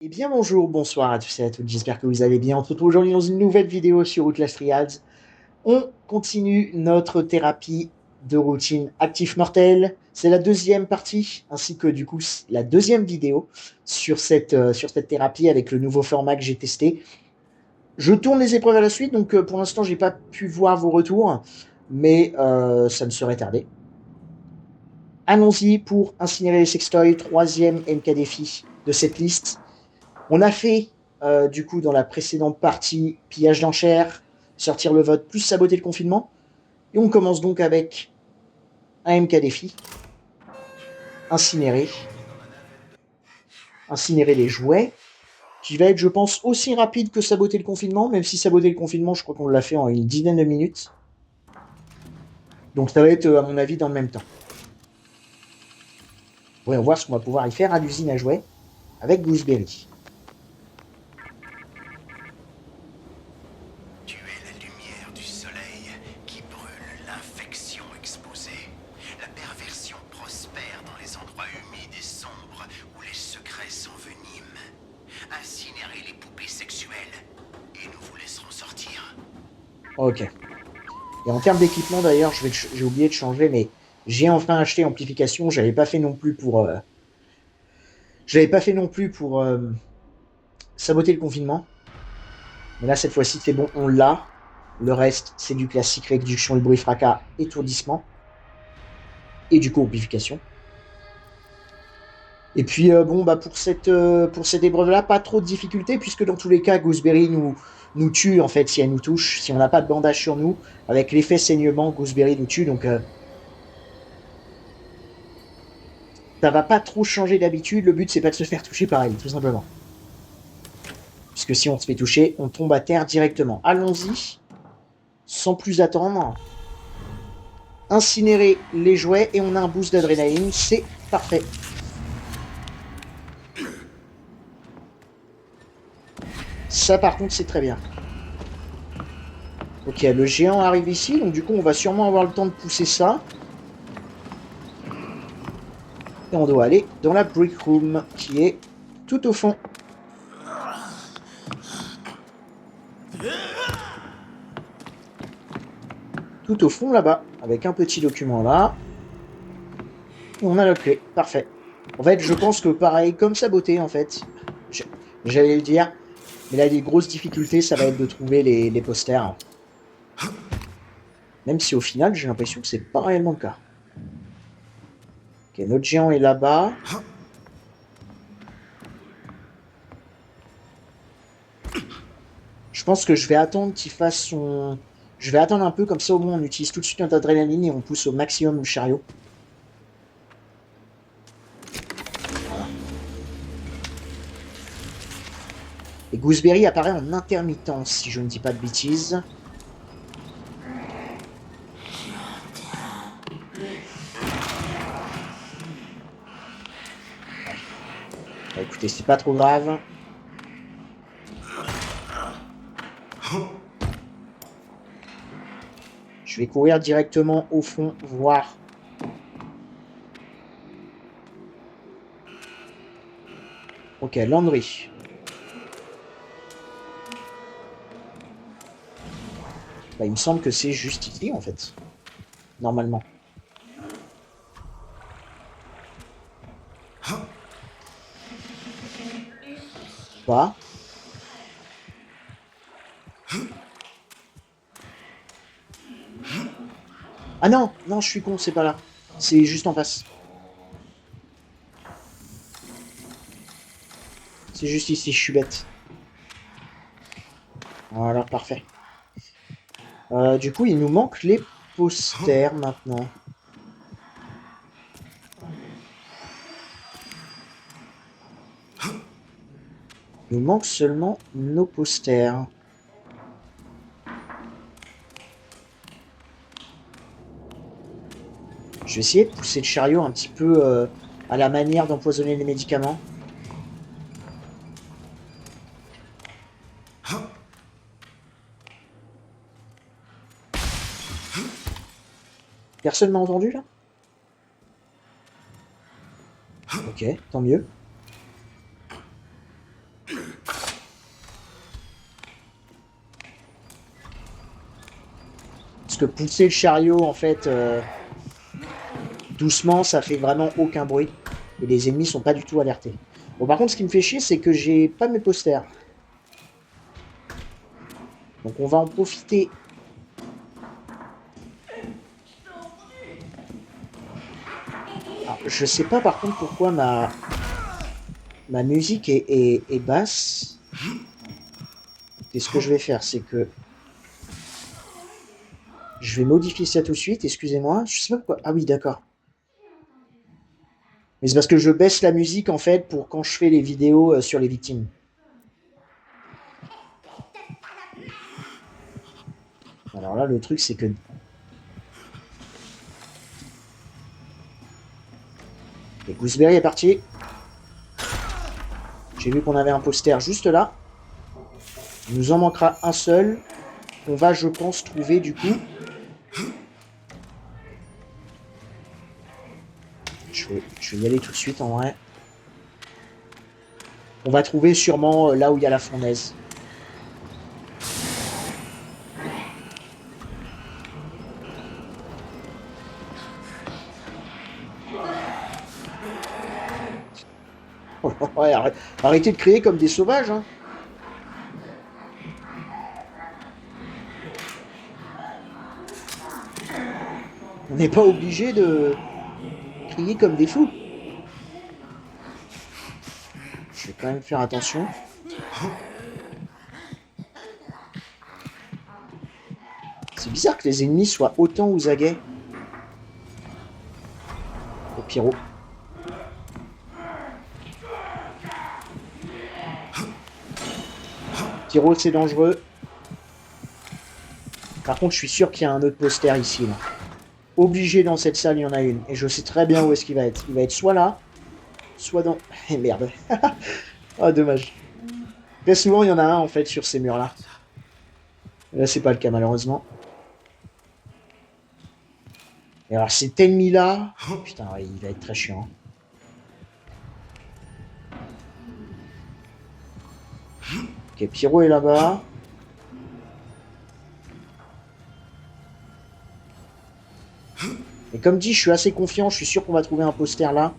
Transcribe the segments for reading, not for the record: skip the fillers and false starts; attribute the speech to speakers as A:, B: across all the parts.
A: Eh bien bonjour, bonsoir à tous et à toutes, j'espère que vous allez bien. On se retrouve aujourd'hui dans une nouvelle vidéo sur Outlast Triads. On continue notre thérapie de routine actif mortel. C'est la deuxième partie, ainsi que du coup la deuxième vidéo sur cette thérapie avec le nouveau format que j'ai testé. Je tourne les épreuves à la suite, donc pour l'instant j'ai pas pu voir vos retours, mais ça ne serait tardé. Allons-y pour incinérer les sextoys, troisième MK défi de cette liste. On a fait, du coup, dans la précédente partie, pillage d'enchères, sortir le vote, plus saboter le confinement. Et on commence donc avec un MK défi. Incinérer. Incinérer les jouets. Qui va être, je pense, aussi rapide que saboter le confinement. Même si saboter le confinement, je crois qu'on l'a fait en une dizaine de minutes. Donc ça va être, à mon avis, dans le même temps. Voyons voir ce qu'on va pouvoir y faire à l'usine à jouets avec Gooseberry.
B: Tu es la lumière du soleil qui brûle l'infection exposée. La perversion prospère dans les endroits humides et sombres où les secrets s'enveniment. Incinérez les poupées sexuelles et nous vous laisserons sortir.
A: Ok. Et en termes d'équipement, d'ailleurs, j'ai oublié de changer, mais j'ai enfin acheté amplification. J'avais pas fait non plus pour... saboter le confinement. Mais là, cette fois-ci, c'est bon, on l'a. Le reste, c'est du classique, réduction du bruit, fracas, étourdissement. Et du coup, amplification. Et puis, bon, bah, pour cette épreuve-là, pas trop de difficultés, puisque dans tous les cas, Gooseberry nous tue, en fait, si elle nous touche. Si on n'a pas de bandage sur nous, avec l'effet saignement, Gooseberry nous tue, donc ça va pas trop changer d'habitude. Le but, c'est pas de se faire toucher par elle, tout simplement. Puisque si on se fait toucher, on tombe à terre directement. Allons-y, sans plus attendre. Incinérer les jouets et on a un boost d'adrénaline, c'est parfait. Ça par contre c'est très bien. Ok, le géant arrive ici, donc du coup on va sûrement avoir le temps de pousser ça. Et on doit aller dans la brick room qui est tout au fond. Tout au fond là-bas, avec un petit document là. Et on a la clé, parfait. En fait, je pense que pareil, comme saboter en fait, j'allais le dire, mais là les grosses difficultés ça va être de trouver les posters. Même si au final j'ai l'impression que c'est pas réellement le cas. Ok, notre géant est là-bas. Je pense que je vais attendre qu'il fasse son... Je vais attendre un peu, comme ça au moins on utilise tout de suite notre adrénaline et on pousse au maximum le chariot. Voilà. Et Gooseberry apparaît en intermittence, si je ne dis pas de bêtises. Ouais. Bah, écoutez, c'est pas trop grave. Je vais courir directement au fond, voir. Ok, Landry. Bah, il me semble que c'est juste ici, en fait. Normalement. Pas. Ah non, non, je suis con, c'est pas là. C'est juste en face. C'est juste ici, je suis bête. Voilà, parfait. Du coup, il nous manque les posters maintenant. Il nous manque seulement nos posters. Je vais essayer de pousser le chariot un petit peu à la manière d'empoisonner les médicaments. Personne m'a entendu là? Ok, tant mieux. Parce que pousser le chariot, en fait, doucement, ça fait vraiment aucun bruit. Et les ennemis sont pas du tout alertés. Bon, par contre, ce qui me fait chier, c'est que j'ai pas mes posters. Donc on va en profiter. Alors, je sais pas par contre pourquoi ma musique est basse. Et ce que je vais faire, c'est que je vais modifier ça tout de suite. Excusez-moi. Je sais pas pourquoi. Ah oui, d'accord. Mais c'est parce que je baisse la musique en fait pour quand je fais les vidéos sur les victimes. Alors là, le truc, c'est que... Et Gooseberry est parti. J'ai vu qu'on avait un poster juste là. Il nous en manquera un seul. On va, je pense, trouver du coup. Je vais y aller tout de suite en vrai. On va trouver sûrement là où il y a la fournaise. Ouais, arrêtez de crier comme des sauvages. Hein. On n'est pas obligé de crier comme des fous. Je vais quand même faire attention. C'est bizarre que les ennemis soient autant aux aguets. Oh, Pyro. Pyro, c'est dangereux. Par contre, je suis sûr qu'il y a un autre poster ici. Là. Obligé dans cette salle, il y en a une. Et je sais très bien où est-ce qu'il va être. Il va être soit là, soit dans... Eh merde. Ah, dommage. Très souvent, il y en a un, en fait, sur ces murs-là. Là, c'est pas le cas, malheureusement. Et alors, cet ennemi-là... Putain, ouais, il va être très chiant. Ok, Pyro est là-bas. Et comme dit, je suis assez confiant. Je suis sûr qu'on va trouver un poster là.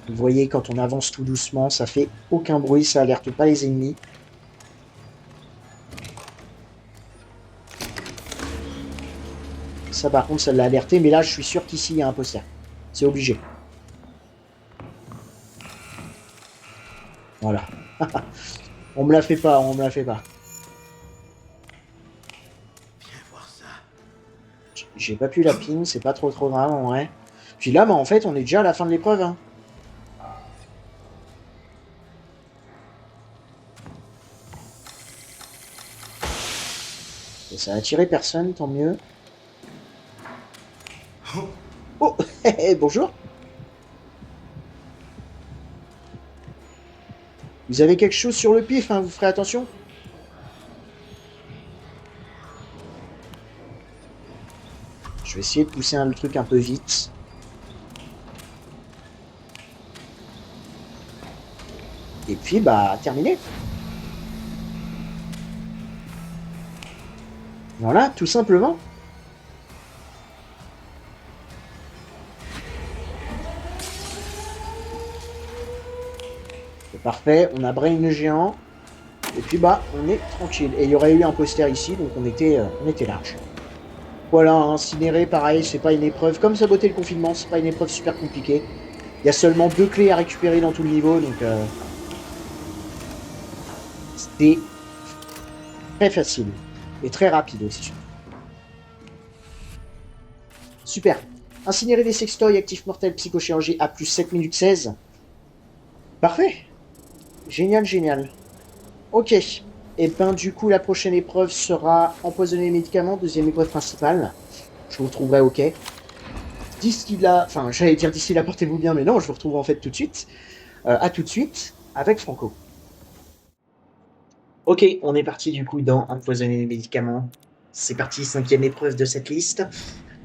A: Vous voyez, quand on avance tout doucement, ça fait aucun bruit. Ça alerte pas les ennemis. Ça, par contre, ça l'a alerté. Mais là, je suis sûr qu'ici, il y a un poster. C'est obligé. Voilà. On me la fait pas, on me la fait pas.
B: Viens voir ça.
A: J'ai pas pu la ping, c'est pas trop grave en vrai. Puis là, bah, en fait, on est déjà à la fin de l'épreuve. Hein. Et ça a attiré personne, tant mieux. Oh, bonjour. Vous avez quelque chose sur le pif, hein, vous ferez attention. Je vais essayer de pousser le truc un peu vite. Et puis, bah, terminé. Voilà, tout simplement. C'est parfait, on a Brain le géant. Et puis, bah, on est tranquille. Et il y aurait eu un poster ici, donc on était large. Voilà, incinéré, pareil, c'est pas une épreuve. Comme saboter le confinement, c'est pas une épreuve super compliquée. Il y a seulement 2 clés à récupérer dans tout le niveau, donc c'est très facile. Et très rapide aussi. Super. Incinérer des sextoys, actif mortel, psychochirurgie à plus 7 minutes 16. Parfait. Génial, génial. Ok. Et ben du coup, la prochaine épreuve sera empoisonner les médicaments, deuxième épreuve principale. Je vous retrouverai ok. D'ici là, enfin j'allais dire d'ici là, portez-vous bien, mais non, je vous retrouve en fait tout de suite. À tout de suite avec Franco. Ok, on est parti du coup dans empoisonner les médicaments. C'est parti, 5e épreuve de cette liste.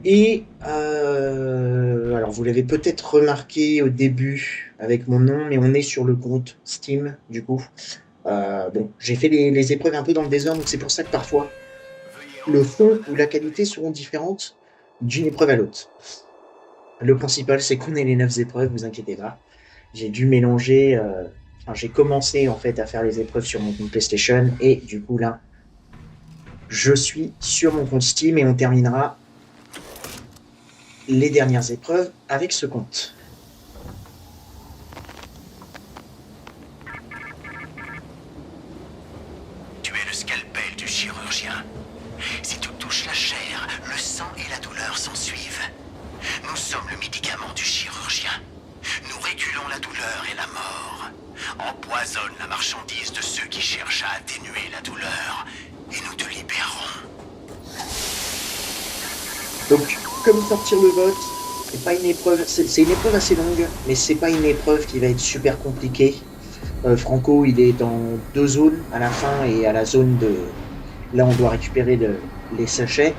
A: Et alors vous l'avez peut-être remarqué au début avec mon nom, mais on est sur le compte Steam du coup. Bon, j'ai fait les épreuves un peu dans le désordre, donc c'est pour ça que parfois le fond ou la qualité seront différentes d'une épreuve à l'autre. Le principal, c'est qu'on ait les 9 épreuves, vous inquiétez pas. J'ai dû mélanger... Enfin, j'ai commencé en fait à faire les épreuves sur mon compte PlayStation et du coup là, je suis sur mon compte Steam et on terminera les dernières épreuves avec ce compte.
B: Tu es le scalpel du chirurgien. Si tu touches la chair, le sang et la douleur s'en suivent. Nous sommes le médicament du chirurgien. Nous régulons la douleur et la mort. Empoisonne la marchandise de ceux qui cherchent à atténuer la douleur. Et nous te libérerons.
A: Donc, comme sortir le vote, c'est pas une épreuve, c'est une épreuve assez longue, mais c'est pas une épreuve qui va être super compliquée. Franco, il est dans 2 zones à la fin et à la zone de... Là, on doit récupérer les sachets.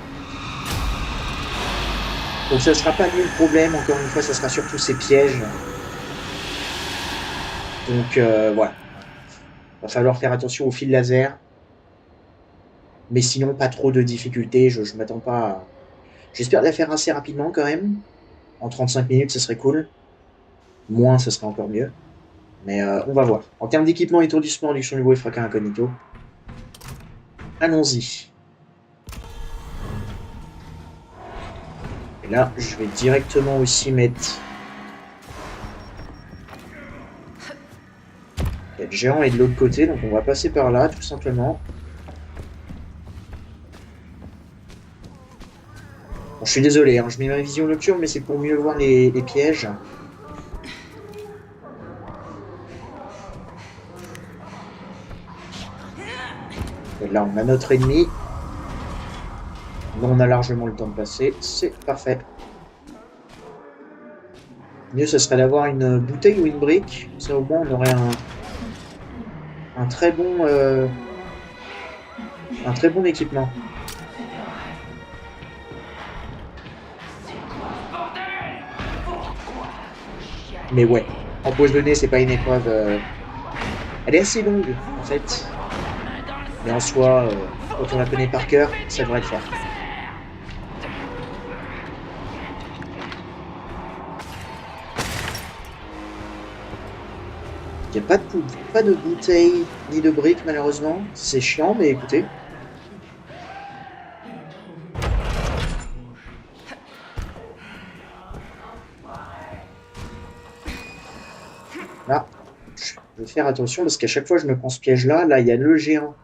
A: Donc ça sera pas nul problème, encore une fois, ça sera surtout ces pièges. Donc voilà. Va falloir faire attention au fil laser. Mais sinon, pas trop de difficultés, je m'attends pas à... J'espère la faire assez rapidement quand même. En 35 minutes, ce serait cool. Moins, ce serait encore mieux. Mais on va voir. En termes d'équipement, étourdissement, réduction du bruit, fracas incognito. Allons-y. Et là, je vais directement aussi mettre... Il y a le géant est de l'autre côté, donc on va passer par là, tout simplement. Bon, je suis désolé, hein, je mets ma vision nocturne, mais c'est pour mieux voir les pièges. Et là, on a notre ennemi. On a largement le temps de passer, c'est parfait. Mieux, ce serait d'avoir une bouteille ou une brique. Ça, au moins, on aurait un très bon équipement. Mais ouais, empoisonner, c'est pas une épreuve... Elle est assez longue, en fait. Mais en soi, quand on la connaît par cœur, ça devrait le faire. Il n'y a pas de bouteille ni de briques, malheureusement. C'est chiant, mais écoutez. Là, je vais faire attention parce qu'à chaque fois je me prends ce piège-là. Là, il y a le géant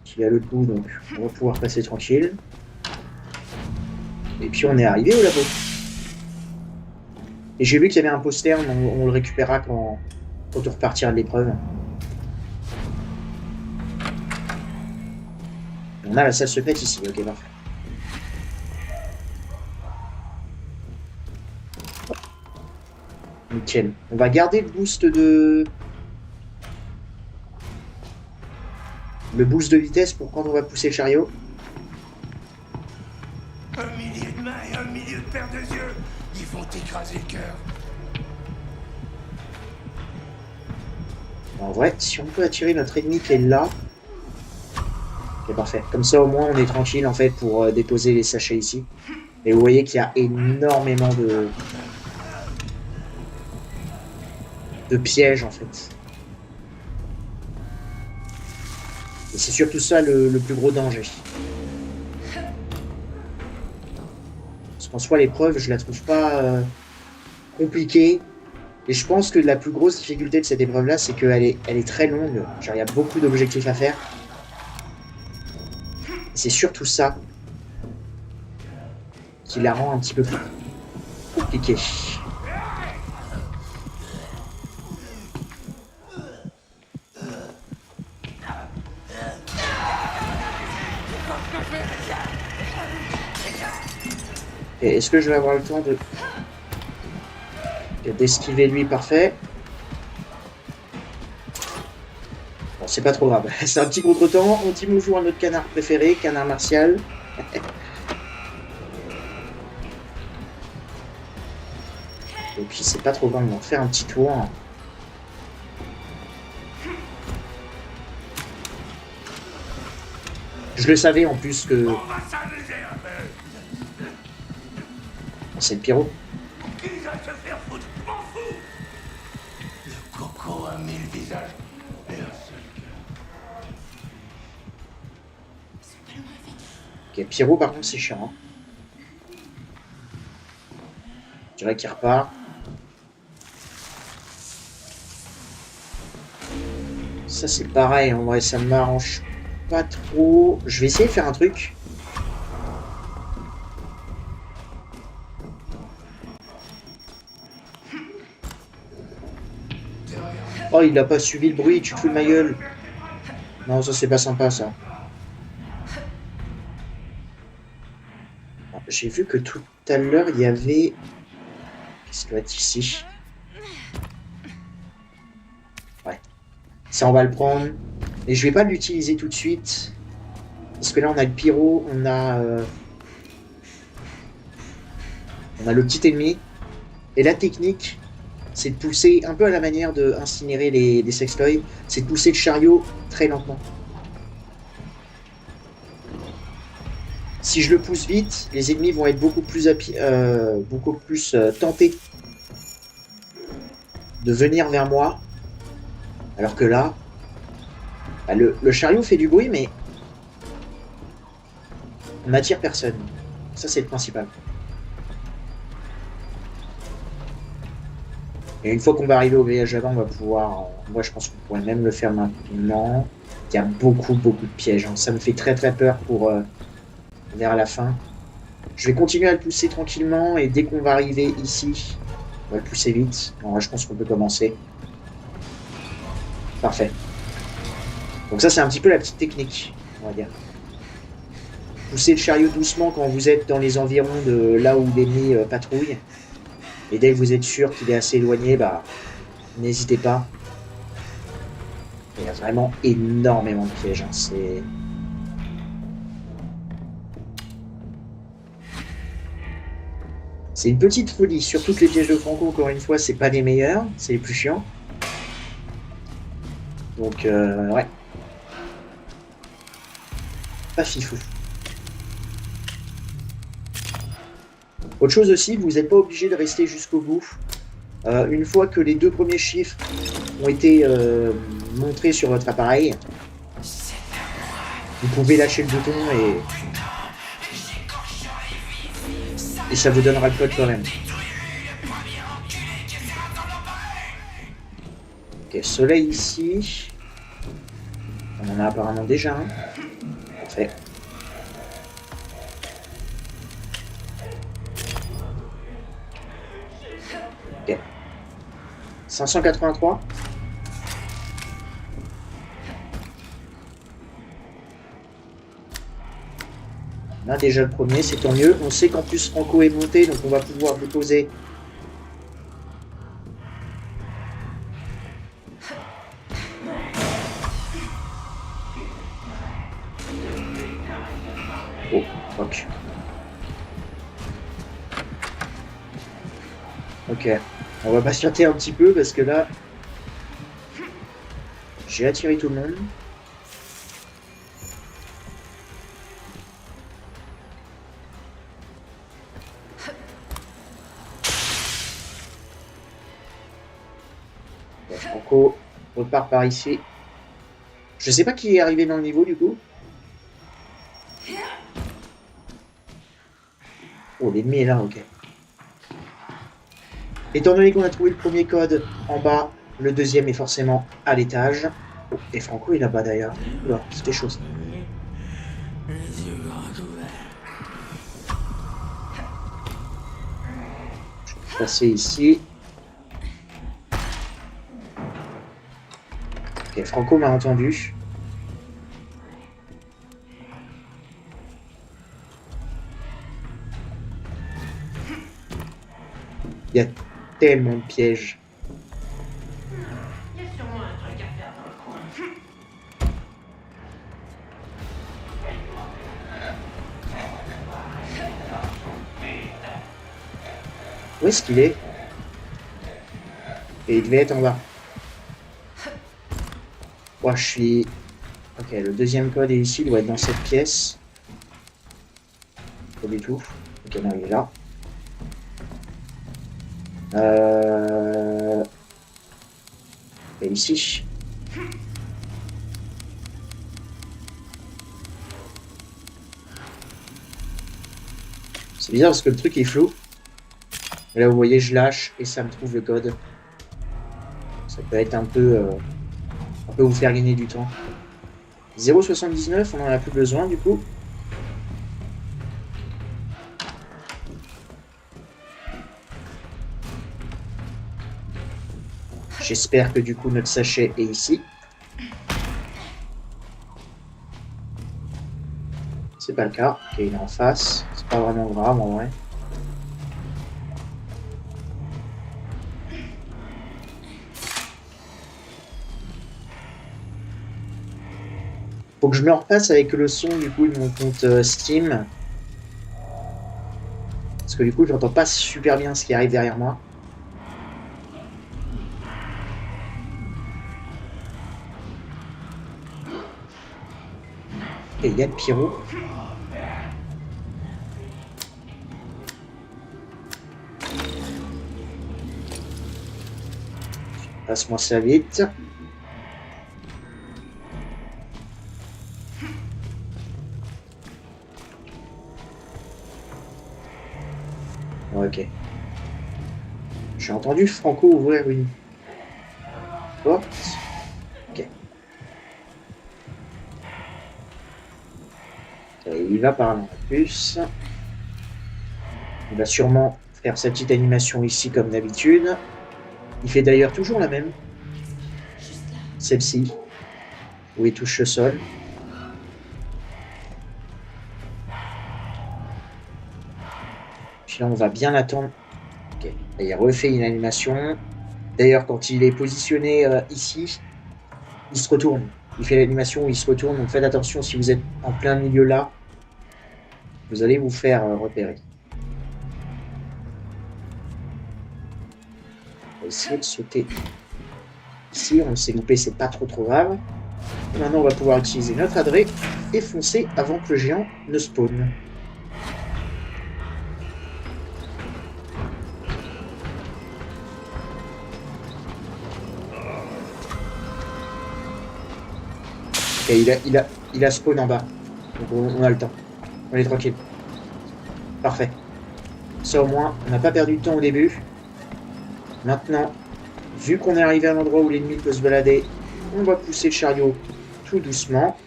A: qui est à l'autre bout, donc on va pouvoir passer tranquille. Et puis on est arrivé au labo. Et j'ai vu qu'il y avait un poster, on le récupérera quand on repartira de l'épreuve. On a la salle secrète ici, ok, parfait. Nickel. On va garder le boost de... Le boost de vitesse pour quand on va pousser le chariot.
C: Un millier de mains et un millier de paires de yeux. Ils vont t'écraser le cœur.
A: En vrai, si on peut attirer notre ennemi qui est là... C'est parfait. Comme ça, au moins, on est tranquille, en fait, pour déposer les sachets ici. Et vous voyez qu'il y a énormément de pièges, en fait. Et c'est surtout ça le plus gros danger. Parce qu'en soi, l'épreuve, je la trouve pas compliquée. Et je pense que la plus grosse difficulté de cette épreuve-là, c'est qu'elle est très longue. Genre, il y a beaucoup d'objectifs à faire. C'est surtout ça qui la rend un petit peu plus compliquée. Et est-ce que je vais avoir le temps d'esquiver lui? Parfait. Bon, c'est pas trop grave. C'est un petit contretemps. On dit bonjour à notre canard préféré, canard martial. Et puis c'est pas trop grave, on va faire un petit tour. Je le savais en plus que...
C: On va s'amuser un peu.
A: C'est le pyro.
C: Qui va se faire foutre? Je m'en fous. Le coco a 1000 visages et un seul cœur.
A: Ok, pyro par contre c'est chiant. Hein. Je dirais qu'il repart. Ça c'est pareil, en vrai ça m'arrange pas trop. Je vais essayer de faire un truc. Oh, il a pas suivi le bruit, tu te fous de ma gueule. Non, ça c'est pas sympa ça. J'ai vu que tout à l'heure il y avait... Qu'est-ce qu'il doit être ici? Ouais. Ça on va le prendre. Et je vais pas l'utiliser tout de suite. Parce que là on a le pyro, on a le petit ennemi. Et la technique, c'est de pousser, un peu à la manière de incinérer les sextoys, c'est de pousser le chariot très lentement. Si je le pousse vite, les ennemis vont être beaucoup plus tentés de venir vers moi. Alors que là, bah, le chariot fait du bruit, mais on n'attire personne. Ça, c'est le principal. Et une fois qu'on va arriver au village avant, on va pouvoir... Moi, je pense qu'on pourrait même le faire maintenant. Il y a beaucoup de pièges. Hein. Ça me fait très peur pour vers la fin. Je vais continuer à le pousser tranquillement et dès qu'on va arriver ici, on va le pousser vite. Alors, je pense qu'on peut commencer. Parfait. Donc ça, c'est un petit peu la petite technique, on va dire. Poussez le chariot doucement quand vous êtes dans les environs de là où l'ennemi patrouille. Et dès que vous êtes sûr qu'il est assez éloigné, bah, n'hésitez pas. Il y a vraiment énormément de pièges. Hein. C'est une petite folie. Surtout que les pièges de Franco, encore une fois, c'est pas les meilleurs. C'est les plus chiants. Donc, ouais. Pas fifou. Autre chose aussi, vous n'êtes pas obligé de rester jusqu'au bout. Une fois que les 2 premiers chiffres ont été montrés sur votre appareil, vous pouvez lâcher le bouton et ça vous donnera le code quand même. Ok, soleil ici. On en a apparemment déjà un. Parfait. Ok. 583. On a déjà le premier, c'est tant mieux. On sait qu'en plus Franco est monté, donc on va pouvoir lui poser. Oh, fuck. Ok. On va patienter un petit peu parce que là, j'ai attiré tout le monde. Franco repart par ici. Je sais pas qui est arrivé dans le niveau du coup. Oh, l'ennemi est là, ok. Étant donné qu'on a trouvé le premier code en bas, le deuxième est forcément à l'étage. Oh, et Franco est là-bas d'ailleurs. Oula, c'était chaud. Je vais passer ici. Ok, Franco m'a entendu. Il y a tellement de pièges.
D: Il y a sûrement un truc à faire dans le coin.
A: Où est-ce qu'il est? Et il devait être en bas. Moi, je suis Ok, le deuxième code est ici, il doit être dans cette pièce. Pas du tout. Ok, non, il est là. Et ici. C'est bizarre parce que le truc est flou. Et là, vous voyez, je lâche et ça me trouve le code. Ça peut être un peu vous faire gagner du temps. 0,79, on en a plus besoin du coup. J'espère que du coup notre sachet est ici. C'est pas le cas. Ok, il est en face. C'est pas vraiment grave en vrai. Faut que je me repasse avec le son du coup de mon compte Steam. Parce que du coup j'entends pas super bien ce qui arrive derrière moi. Et il y a le pyro. Passe-moi ça vite. Ok. J'ai entendu Franco ouvrir une porte. Ok. Et il va par là en plus. Il va sûrement faire sa petite animation ici comme d'habitude. Il fait d'ailleurs toujours la même. Celle-ci. Où il touche le sol. Puis là on va bien attendre. Ok. Il refait une animation. D'ailleurs quand il est positionné ici, il se retourne. Il fait l'animation où il se retourne. Donc faites attention si vous êtes en plein milieu là. Vous allez vous faire repérer. On va essayer de sauter ici. On s'est loupé, c'est pas trop grave. Et maintenant, on va pouvoir utiliser notre adresse et foncer avant que le géant ne spawn. Ok, il a spawn en bas. Donc on a le temps. On est tranquille. Parfait. Ça au moins, on n'a pas perdu de temps au début. Maintenant, vu qu'on est arrivé à l'endroit où l'ennemi peut se balader, on va pousser le chariot tout doucement.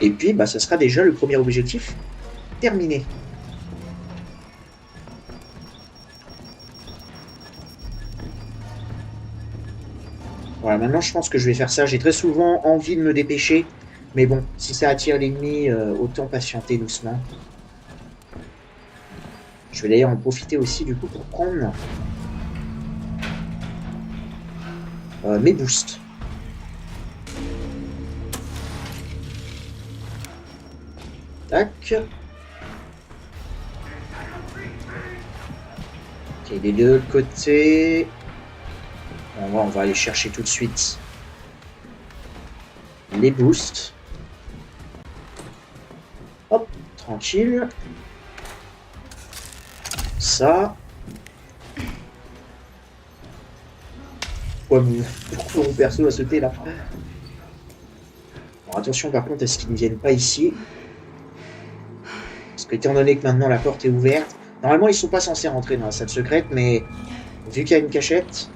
A: Et puis, bah, ça sera déjà le premier objectif terminé. Voilà, maintenant je pense que je vais faire ça. J'ai très souvent envie de me dépêcher. Mais bon, si ça attire l'ennemi, autant patienter doucement. Je vais d'ailleurs en profiter aussi du coup pour prendre mes boosts. Tac. Ok, des deux côtés. On va aller chercher tout de suite les boosts. Hop, tranquille. Ça. Pourquoi mon perso a sauté là? Bon, attention par contre à ce qu'ils ne viennent pas ici. Parce que étant donné que maintenant la porte est ouverte, normalement ils sont pas censés rentrer dans la salle secrète, mais vu qu'il y a une cachette.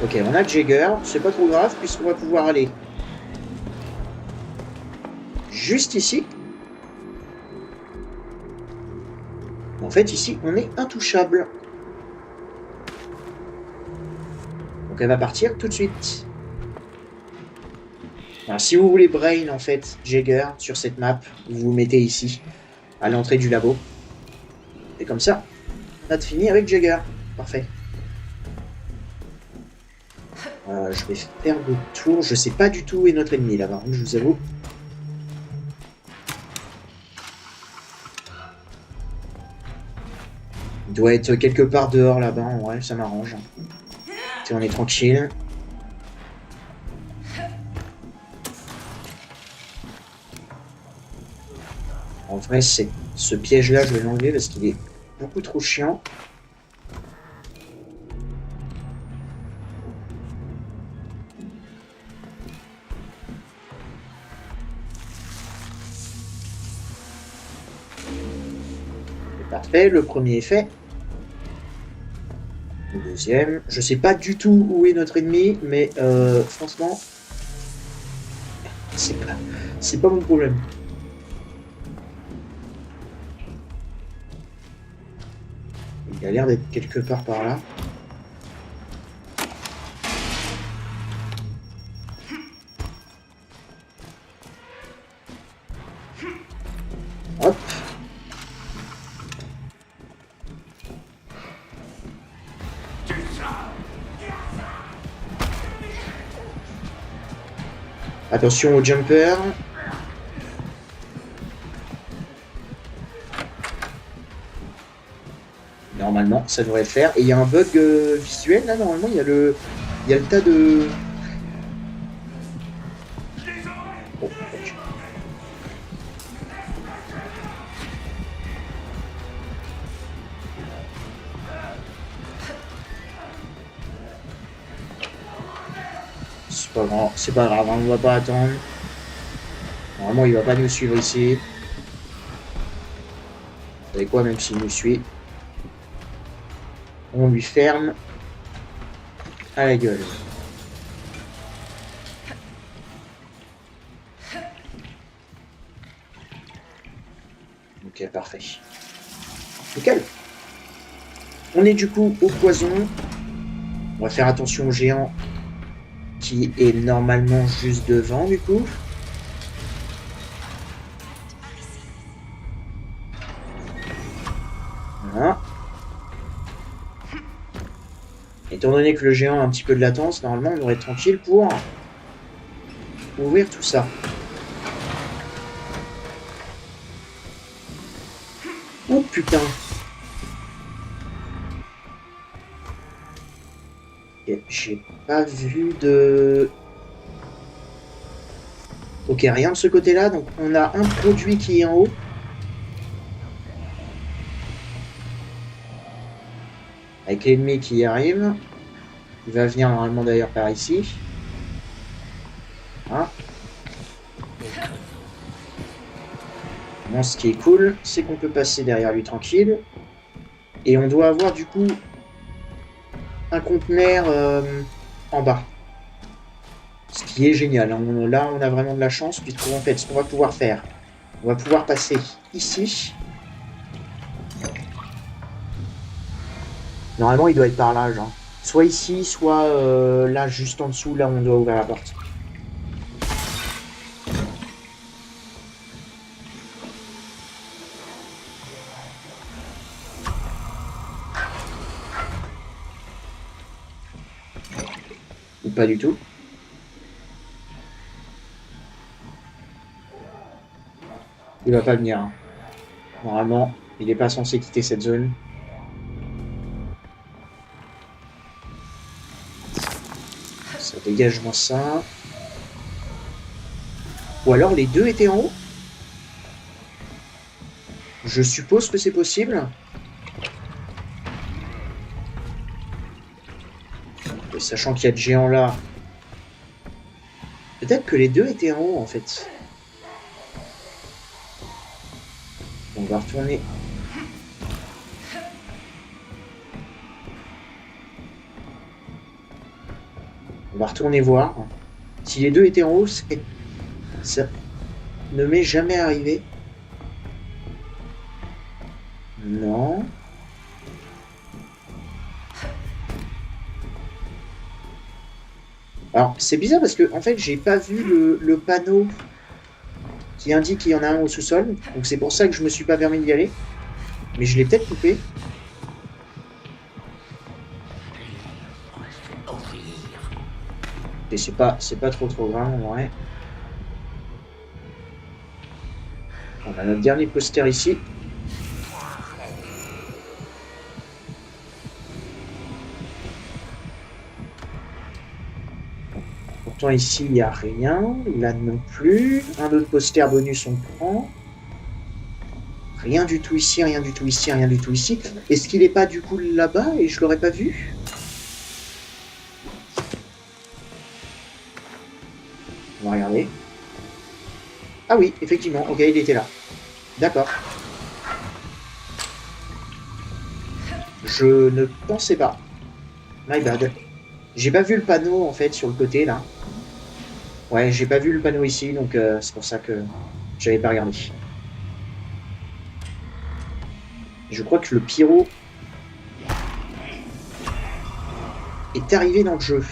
A: Ok, on a Jagger, c'est pas trop grave puisqu'on va pouvoir aller juste ici. En fait, ici, on est intouchable. Donc elle va partir tout de suite. Alors, si vous voulez Brain, en fait, Jagger, sur cette map, vous vous mettez ici, à l'entrée du labo. Et comme ça, on a fini avec Jagger. Parfait. Je vais faire le tour. Je sais pas du tout où est notre ennemi là-bas, je vous avoue. Il doit être quelque part dehors là-bas, en vrai, ça m'arrange. On est tranquille. En vrai, ce piège-là, je vais l'enlever parce qu'il est beaucoup trop chiant. Parfait, le premier est fait. Le deuxième, je sais pas du tout où est notre ennemi, mais franchement, c'est pas mon problème. Il a l'air d'être quelque part par là. Hop. Attention au jumper. Normalement, ça devrait le faire. Et il y a un bug visuel là, normalement, il y a le tas de... Oh, ok. C'est pas grave, hein, on va pas attendre. Normalement, il va pas nous suivre ici. Vous savez quoi, même s'il nous suit, on lui ferme à la gueule. Ok, parfait. Nickel. On est du coup au poison. On va faire attention au géant qui est normalement juste devant du coup. Voilà. Étant donné que le géant a un petit peu de latence, normalement on devrait être tranquille pour ouvrir tout ça. Oh putain! J'ai pas vu de... Ok, rien de ce côté-là, donc on a un produit qui est en haut. Avec l'ennemi qui y arrive. Il va venir normalement d'ailleurs par ici. Voilà. Bon, ce qui est cool, c'est qu'on peut passer derrière lui tranquille. Et on doit avoir du coup un conteneur en bas. Ce qui est génial. Là, on a vraiment de la chance, puisqu'en fait, ce qu'on va pouvoir faire, on va pouvoir passer ici. Normalement, il doit être par là, genre. Soit ici, soit là, juste en dessous, là, on doit ouvrir la porte. Ou pas du tout. Il va pas venir. Hein. Normalement, il n'est pas censé quitter cette zone. Ça dégage moi ça. Ou alors les deux étaient en haut. Je suppose que c'est possible. Et sachant qu'il y a de géants là. Peut-être que les deux étaient en haut en fait. On va retourner. On va retourner voir. Si les deux étaient en haut, ça ne m'est jamais arrivé. Non. Alors, c'est bizarre parce que en fait, j'ai pas vu le panneau qui indique qu'il y en a un au sous-sol. Donc c'est pour ça que je me suis pas permis d'y aller. Mais je l'ai peut-être coupé. Et c'est pas trop grave en vrai. On a notre dernier poster ici. Pourtant ici il n'y a rien, là non plus. Un autre poster bonus on prend. Rien du tout ici, rien du tout ici, rien du tout ici. Est-ce qu'il n'est pas du coup là-bas et je l'aurais pas vu? On va regarder. Ah oui, effectivement, ok, il était là. D'accord. Je ne pensais pas. My bad. J'ai pas vu le panneau en fait sur le côté là. Ouais, j'ai pas vu le panneau ici, donc c'est pour ça que j'avais pas regardé. Je crois que le pyro est arrivé dans le jeu.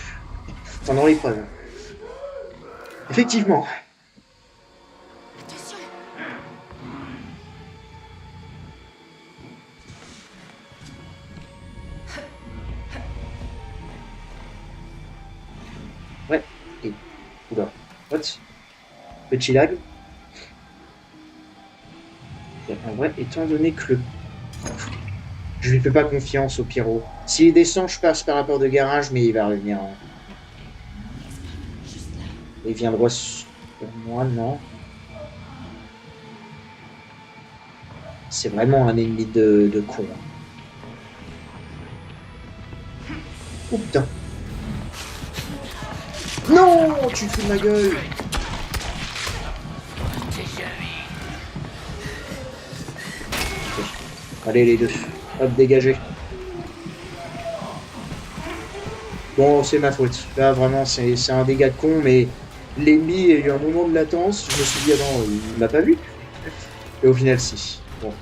A: Enfin, dans l'épreuve. Effectivement. Ouais. Et... Oula. What? Petit lag. En vrai, étant donné que le... Je lui fais pas confiance au pyro. S'il descend, je passe par la porte de garage, mais il va revenir. Il vient droit sur moi, non. C'est vraiment un ennemi de con. Oh putain. Non, tu te fous de ma gueule. Allez les deux. Hop, dégagez. Bon, c'est ma faute. Là, vraiment, c'est un dégât de con, mais l'ennemi a eu un moment de latence. Je me suis dit, ah non, il m'a pas vu. Et au final, si. Bon.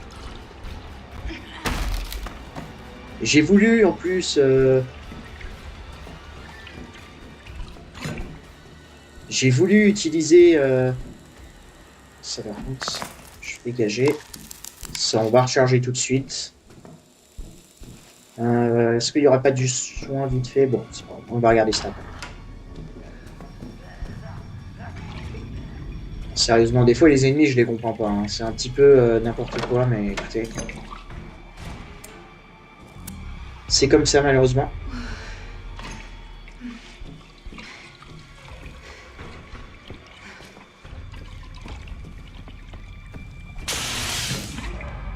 A: J'ai voulu, en plus... J'ai voulu utiliser... Ça va, je vais dégager. Ça, on va recharger tout de suite. Est-ce qu'il n'y aura pas du soin vite fait? Bon, on va regarder ça. Sérieusement, des fois les ennemis je les comprends pas. Hein. C'est un petit peu n'importe quoi, mais écoutez. C'est comme ça malheureusement.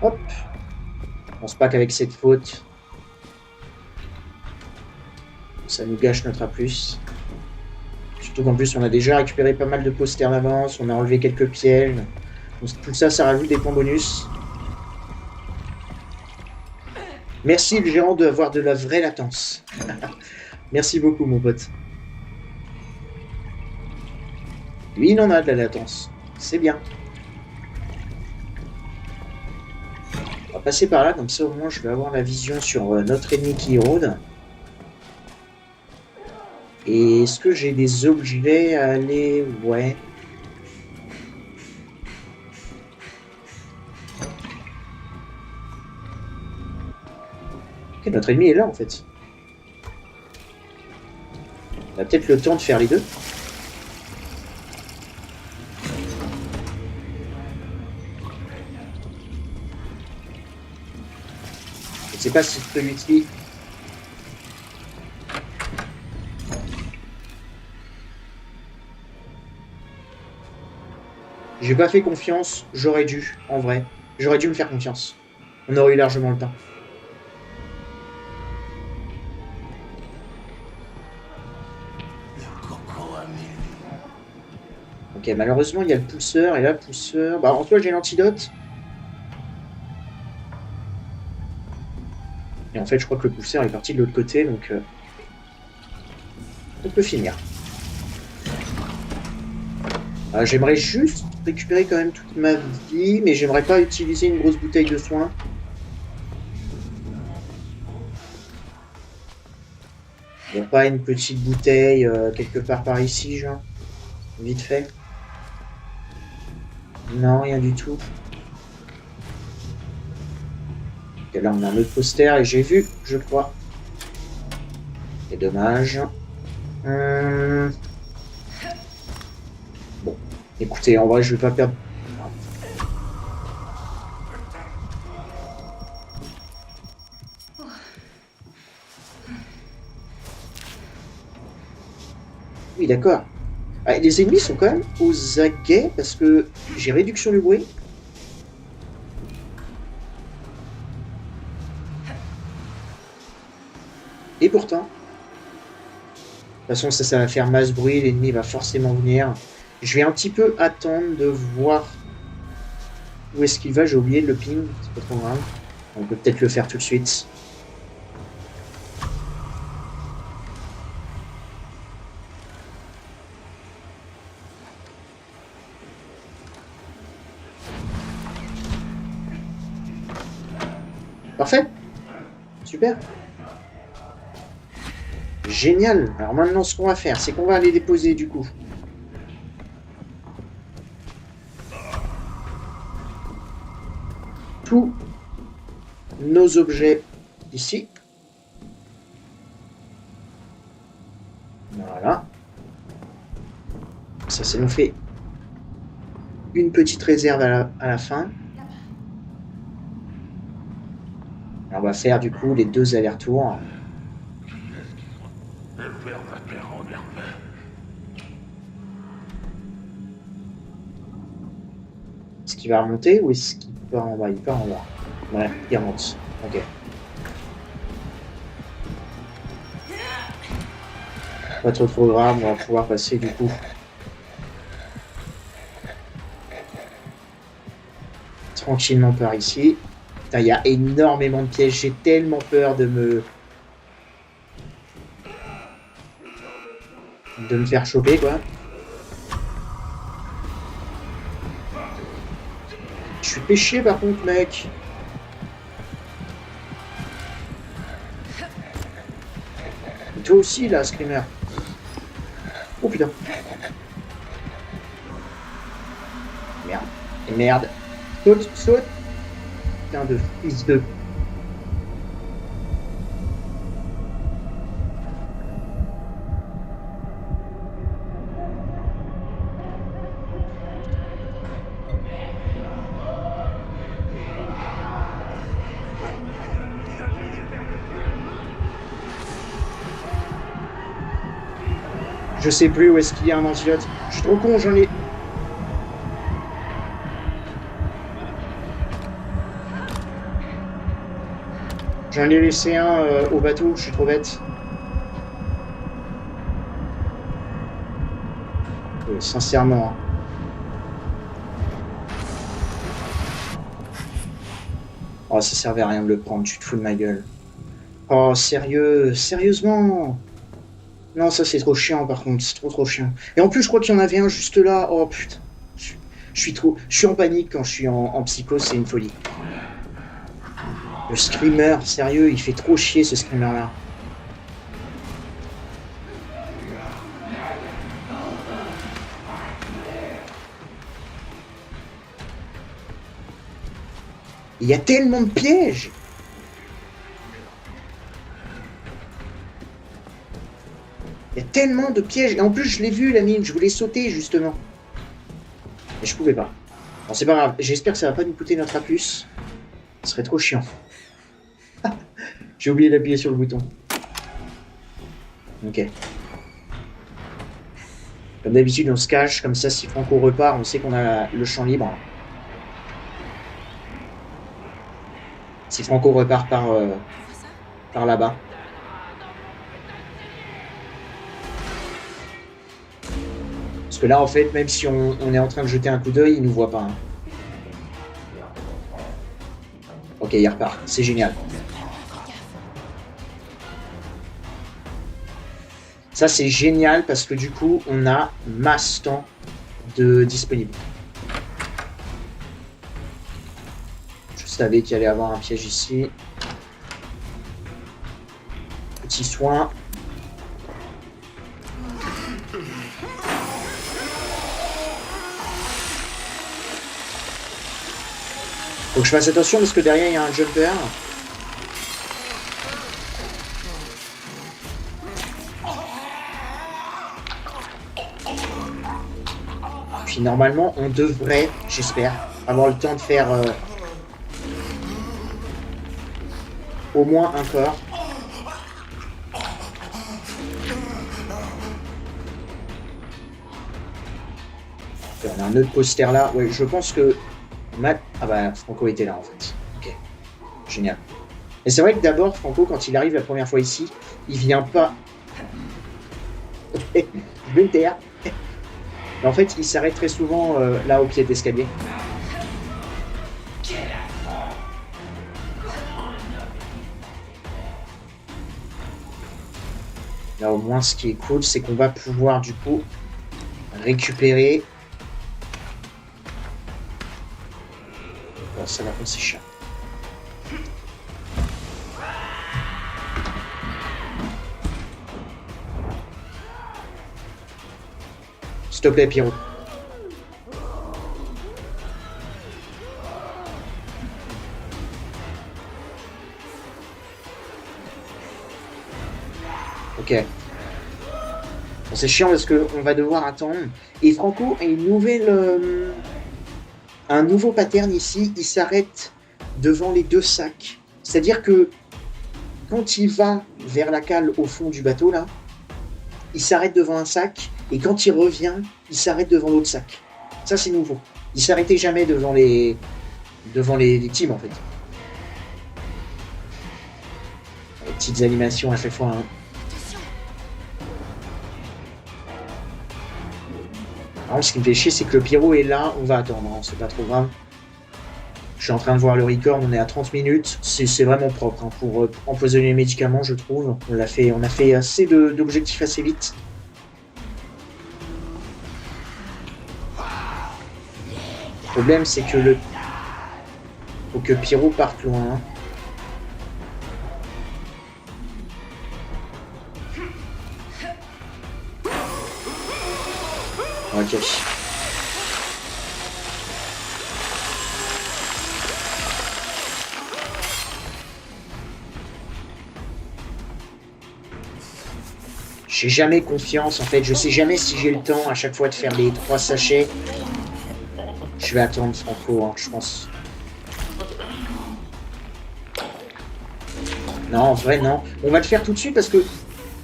A: Hop. Je pense pas qu'avec cette faute, ça nous gâche notre A+. Surtout qu'en plus on a déjà récupéré pas mal de posters d'avance, on a enlevé quelques pièges. Donc tout ça, ça rajoute des points bonus. Merci le gérant d'avoir de la vraie latence. Merci beaucoup mon pote. Lui il en a de la latence. C'est bien. On va passer par là, comme ça au moins je vais avoir la vision sur notre ennemi qui rôde. Et est-ce que j'ai des objets à aller... Ouais. Ok, notre ennemi est là en fait. On a peut-être le temps de faire les deux. Je ne sais pas si je peux l'utiliser. J'ai pas fait confiance, j'aurais dû, en vrai. J'aurais dû me faire confiance. On aurait eu largement le temps. Ok, malheureusement, il y a le pousseur, et là, le pousseur... Bah, en toi, j'ai l'antidote. Et en fait, je crois que le pousseur est parti de l'autre côté, donc... on peut finir. J'aimerais juste récupérer quand même toute ma vie, mais j'aimerais pas utiliser une grosse bouteille de soin. Il n'y a pas une petite bouteille quelque part par ici, genre? Vite fait. Non, rien du tout. Et là, on a un autre poster et j'ai vu, je crois. C'est dommage. Bon, écoutez, en vrai, je vais pas perdre. Oui, d'accord. Ah, les ennemis sont quand même aux aguets parce que j'ai réduction du bruit. Et pourtant, de toute façon ça va faire masse bruit, l'ennemi va forcément venir. Je vais un petit peu attendre de voir où est-ce qu'il va, j'ai oublié de le ping, c'est pas trop grave. On peut peut-être le faire tout de suite. Parfait. Super. Génial. Alors maintenant, ce qu'on va faire, c'est qu'on va aller déposer du coup. Tous nos objets ici. Voilà. Ça nous fait une petite réserve à la fin. On va faire du coup les 2 allers-retours. Est-ce qu'il va remonter ou est-ce qu'il part en bas? Il part en bas. Ouais, il remonte. Ok. Pas trop grave, on va pouvoir passer du coup. Tranquillement par ici. Putain, il y a énormément de pièges, j'ai tellement peur de me faire choper quoi. Je suis péché par contre mec. Et toi aussi là, Screamer. Oh putain. Merde. Et merde. Saute, saute. Putain de fils de... Je sais plus où est-ce qu'il y a un antidote. Je suis trop con, j'en ai... J'en ai laissé un au bateau, je suis trop bête. Sincèrement. Oh, ça servait à rien de le prendre, tu te fous de ma gueule. Oh, sérieux, sérieusement. Non, ça c'est trop chiant par contre, c'est trop chiant. Et en plus, je crois qu'il y en avait un juste là. Oh putain. Je suis en panique quand je suis en psycho, c'est une folie. Le screamer, sérieux, il fait trop chier ce screamer là. Il y a tellement de pièges. Il y a tellement de pièges. Et en plus, je l'ai vu la mine, je voulais sauter justement. Mais je pouvais pas. Bon, c'est pas grave, j'espère que ça va pas nous coûter notre A+. Ce serait trop chiant. J'ai oublié d'appuyer sur le bouton. Ok. Comme d'habitude, on se cache, comme ça si Franco repart, on sait qu'on a le champ libre. Si Franco repart par là-bas. Parce que là, en fait, même si on est en train de jeter un coup d'œil, il nous voit pas. Hein. Ok, il repart. C'est génial. Ça, c'est génial parce que du coup, on a masse temps de disponible. Je savais qu'il allait y avoir un piège ici. Petit soin. Faut que je fasse attention parce que derrière il y a un jumper. Puis normalement on devrait, j'espère, avoir le temps de faire au moins un corps. Ok, on a un autre poster là. Ouais, je pense que... Ah bah, Franco était là, en fait. Ok, génial. Et c'est vrai que d'abord, Franco, quand il arrive la première fois ici, il vient pas... Je vais me taire. En fait, il s'arrête très souvent là, au pied de l'escalier. Là, au moins, ce qui est cool, c'est qu'on va pouvoir, du coup, récupérer... Bon, ça va contre c'est chiant. S'il te plaît, Pierrot. Ok. Bon, c'est chiant parce qu'on va devoir attendre. Et Franco a une nouvelle... un nouveau pattern ici. Il s'arrête devant les 2 sacs. C'est-à-dire que quand il va vers la cale au fond du bateau, là, il s'arrête devant un sac. Et quand il revient, il s'arrête devant l'autre sac. Ça, c'est nouveau. Il s'arrêtait jamais devant les teams, en fait. Les petites animations à chaque fois, hein. Alors, ce qui me fait chier, c'est que le Pyro est là. On va attendre, hein, c'est pas trop grave. Je suis en train de voir le record, on est à 30 minutes. C'est vraiment propre hein, pour empoisonner les médicaments, je trouve. On a fait assez d'objectifs assez vite. Le problème, c'est que faut que Pyro parte loin. Ok. J'ai jamais confiance en fait, je sais jamais si j'ai le temps à chaque fois de faire les 3 sachets. Je vais attendre Franco, hein, je pense. Non, en vrai non. On va le faire tout de suite parce que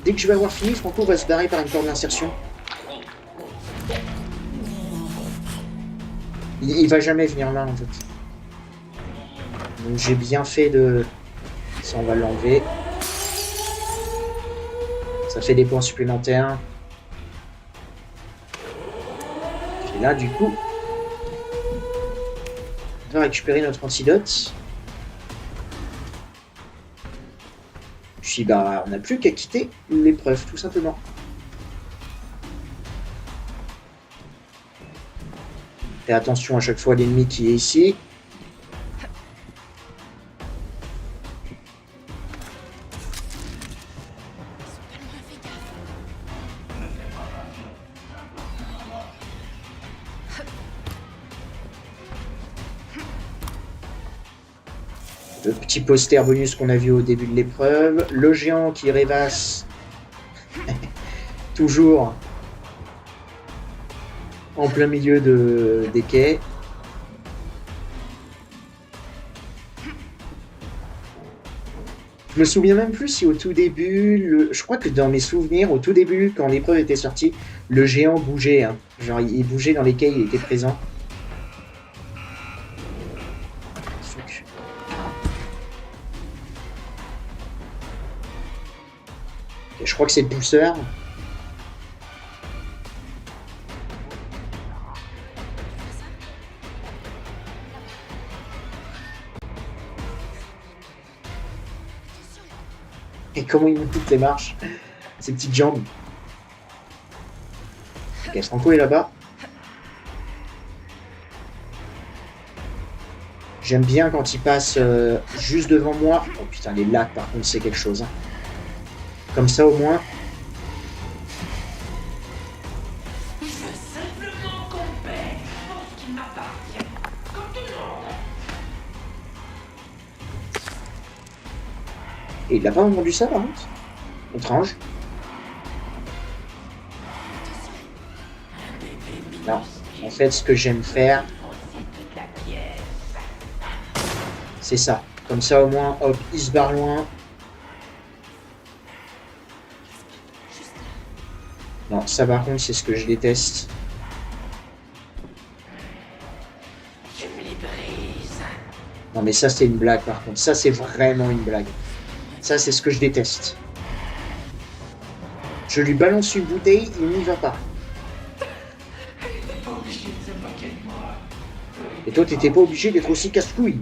A: dès que je vais avoir fini, Franco va se barrer par une corde d'insertion. Il va jamais venir là en fait. Donc j'ai bien fait de... Ça on va l'enlever. Ça fait des points supplémentaires. Et là du coup, on va récupérer notre antidote. Puis bah on n'a plus qu'à quitter l'épreuve tout simplement. Fais attention à chaque fois à l'ennemi qui est ici. Le petit poster bonus qu'on a vu au début de l'épreuve. Le géant qui rêvasse toujours en plein milieu des quais. Je me souviens même plus si au tout début, je crois que dans mes souvenirs, au tout début, quand l'épreuve était sortie, le géant bougeait. Hein. Genre, il bougeait dans les quais, il était présent. Je crois que c'est le pousseur. Et comment il monte toutes les marches, ses petites jambes. Ok, Franco est là-bas. J'aime bien quand il passe juste devant moi. Oh putain, les lacs par contre c'est quelque chose. Hein. Comme ça au moins.
D: Je veux simplement qu'on paie pour ce qui m'appartient, comme tout le monde.
A: Et il n'a pas vendu ça par contre. Étrange. Non. En fait, ce que j'aime faire, c'est ça. Comme ça au moins, hop, il se barre loin. Non, ça par contre, c'est ce que je déteste. Non mais ça c'est une blague par contre, ça c'est vraiment une blague. Ça c'est ce que je déteste. Je lui balance une bouteille, il n'y va pas.
C: T'es pas obligé de se moquer de moi.
A: Et toi t'étais pas obligé d'être aussi casse-couille.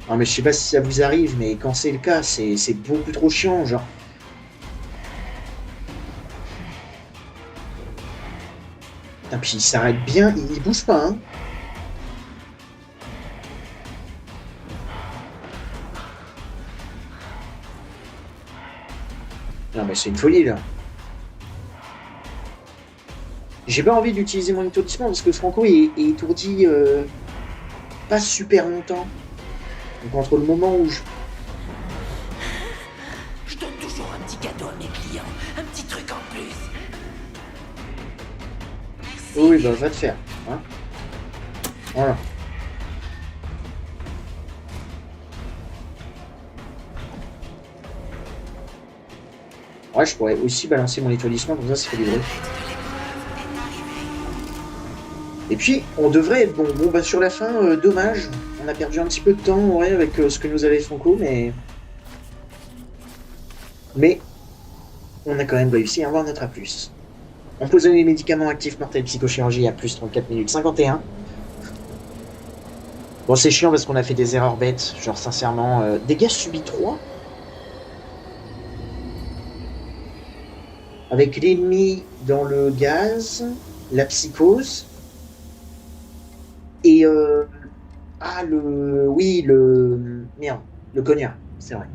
A: Non mais je sais pas si ça vous arrive, mais quand c'est le cas, c'est beaucoup trop chiant, genre. Putain, puis il s'arrête bien, il bouge pas, hein. Non mais c'est une folie là. J'ai pas envie d'utiliser mon étourdissement parce que Franco est étourdi pas super longtemps. Donc entre le moment où je...
D: Je donne toujours un petit cadeau à mes clients, un petit truc en plus.
A: Oh oui, bah va te faire. Hein, voilà. Ouais, je pourrais aussi balancer mon étourdissement, comme ça fait du bruit. Et puis, on devrait être bon. Bon, bah sur la fin, dommage. On a perdu un petit peu de temps, ouais, avec ce que nous avait Franco, mais... Mais, on a quand même réussi à avoir notre A+. Empoisonner les médicaments actifs mortels psychochirurgie à plus 34 minutes 51. Bon, c'est chiant parce qu'on a fait des erreurs bêtes. Genre, sincèrement, dégâts subis 3. Avec l'ennemi dans le gaz, la psychose. Et ah oui merde, le cognard, c'est vrai.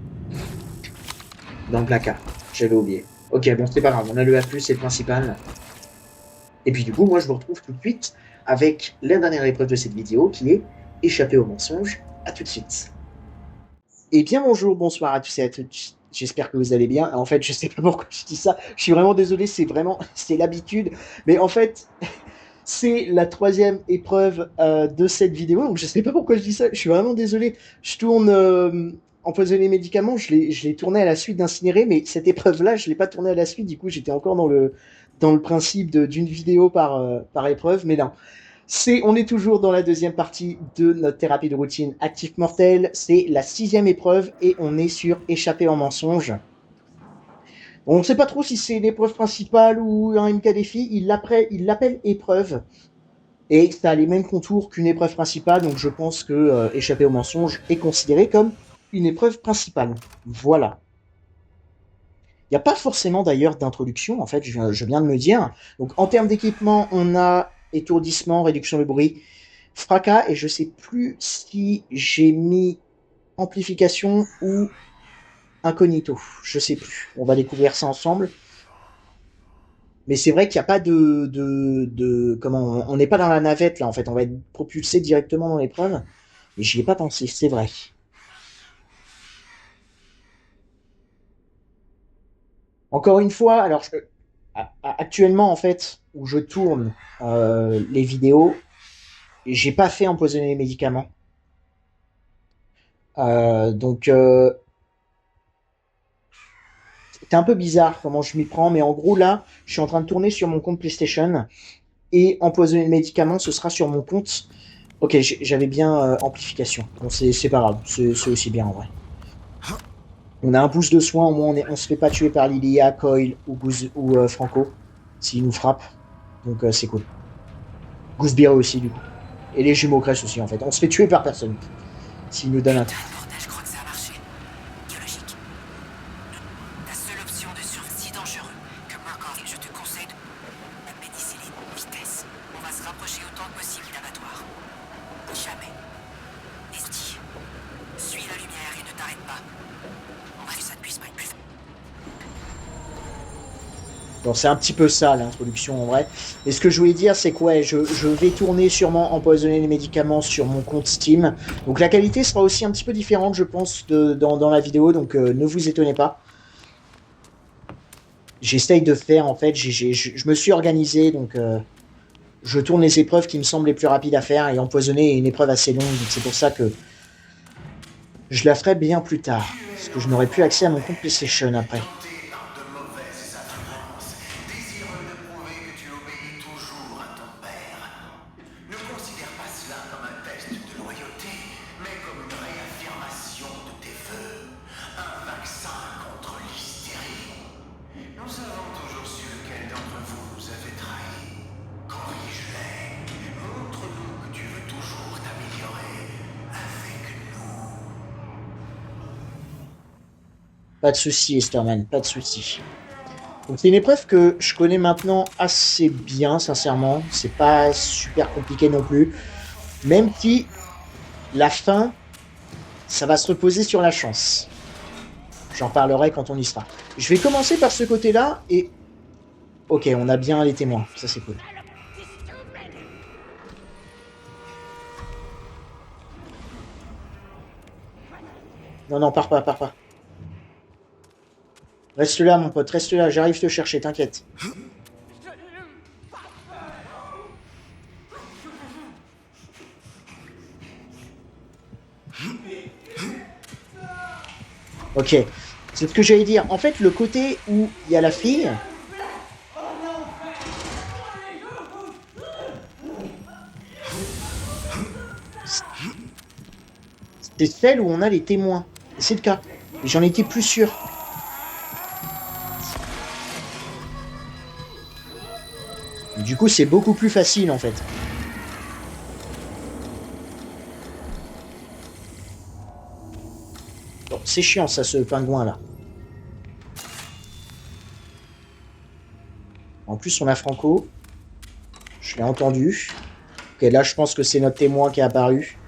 A: Dans le placard, j'avais oublié. Ok, bon c'est pas grave, on a le A+, c'est le principal. Et puis du coup, moi je vous retrouve tout de suite avec la dernière épreuve de cette vidéo qui est échapper au mensonge. À tout de suite. Et bien bonjour, bonsoir à tous et à toutes. J'espère que vous allez bien. En fait, je sais pas pourquoi je dis ça. Je suis vraiment désolé, c'est l'habitude. Mais en fait, c'est la troisième épreuve de cette vidéo, donc je sais pas pourquoi je dis ça, je suis vraiment désolé. Je tourne empoisonner les médicaments, je l'ai tourné à la suite d'Incinéré, mais cette épreuve-là, je l'ai pas tournée à la suite, du coup j'étais encore dans le principe d'une vidéo par épreuve, mais non. On est toujours dans la deuxième partie de notre thérapie de routine Actif Mortel, c'est la 6e épreuve et on est sur échapper en mensonge. On ne sait pas trop si c'est l'épreuve principale ou un MK défi, il l'appelle épreuve. Et ça a les mêmes contours qu'une épreuve principale, donc je pense que échapper au mensonge est considéré comme une épreuve principale. Voilà. Il n'y a pas forcément d'ailleurs d'introduction, en fait, je viens de me dire. Donc en termes d'équipement, on a étourdissement, réduction de bruit, fracas, et je sais plus si j'ai mis amplification ou incognito, je sais plus. On va découvrir ça ensemble. Mais c'est vrai qu'il n'y a pas comment on n'est pas dans la navette là en fait, on va être propulsé directement dans l'épreuve. Mais j'y ai pas pensé, c'est vrai. Encore une fois, alors actuellement en fait où je tourne les vidéos, j'ai pas fait empoisonner les médicaments. Donc c'est un peu bizarre comment je m'y prends, mais en gros là, je suis en train de tourner sur mon compte PlayStation et empoisonner le médicament, ce sera sur mon compte. Ok, j'avais bien amplification. Bon, c'est pas grave, c'est aussi bien en vrai. On a un boost de soin, au moins on se fait pas tuer par Lilia, Coil ou Franco s'il nous frappe. Donc c'est cool. Gooseberry aussi du coup. Et les jumeaux crèches aussi en fait. On se fait tuer par personne s'il nous donne un coup.
B: Je crois que ça a marché. Biologique. La seule option de survie si dangereux que Markov, je te conseille de... La pénicilline, vitesse. On va se rapprocher autant que possible de l'abattoir. Jamais. Esti, suis la lumière et ne t'arrête pas. On va que ça ne puisse pas être plus...
A: Bon, c'est un petit peu ça l'introduction en vrai. Et ce que je voulais dire, c'est que ouais, je vais tourner sûrement empoisonner les médicaments sur mon compte Steam. Donc la qualité sera aussi un petit peu différente, je pense, dans la vidéo. Donc ne vous étonnez pas. J'essaye de faire, en fait, je me suis organisé, donc je tourne les épreuves qui me semblent les plus rapides à faire. Et empoisonner est une épreuve assez longue, donc c'est pour ça que je la ferai bien plus tard. Parce que je n'aurai plus accès à mon compte PlayStation après. Pas de souci, Esterman, pas de souci. Donc c'est une épreuve que je connais maintenant assez bien, sincèrement. C'est pas super compliqué non plus. Même si la fin, ça va se reposer sur la chance. J'en parlerai quand on y sera. Je vais commencer par ce côté-là et... Ok, on a bien les témoins, ça c'est cool. Non, non, pars pas, pars pas. Reste là, mon pote, reste là, j'arrive te chercher, t'inquiète. Ok, c'est ce que j'allais dire. En fait, le côté où il y a la fille... C'est celle où on a les témoins. Et c'est le cas. J'en étais plus sûr. Du coup, c'est beaucoup plus facile, en fait. Bon, c'est chiant, ça, ce pingouin-là. En plus, on a Franco. Je l'ai entendu. Ok, là, je pense que c'est notre témoin qui est apparu.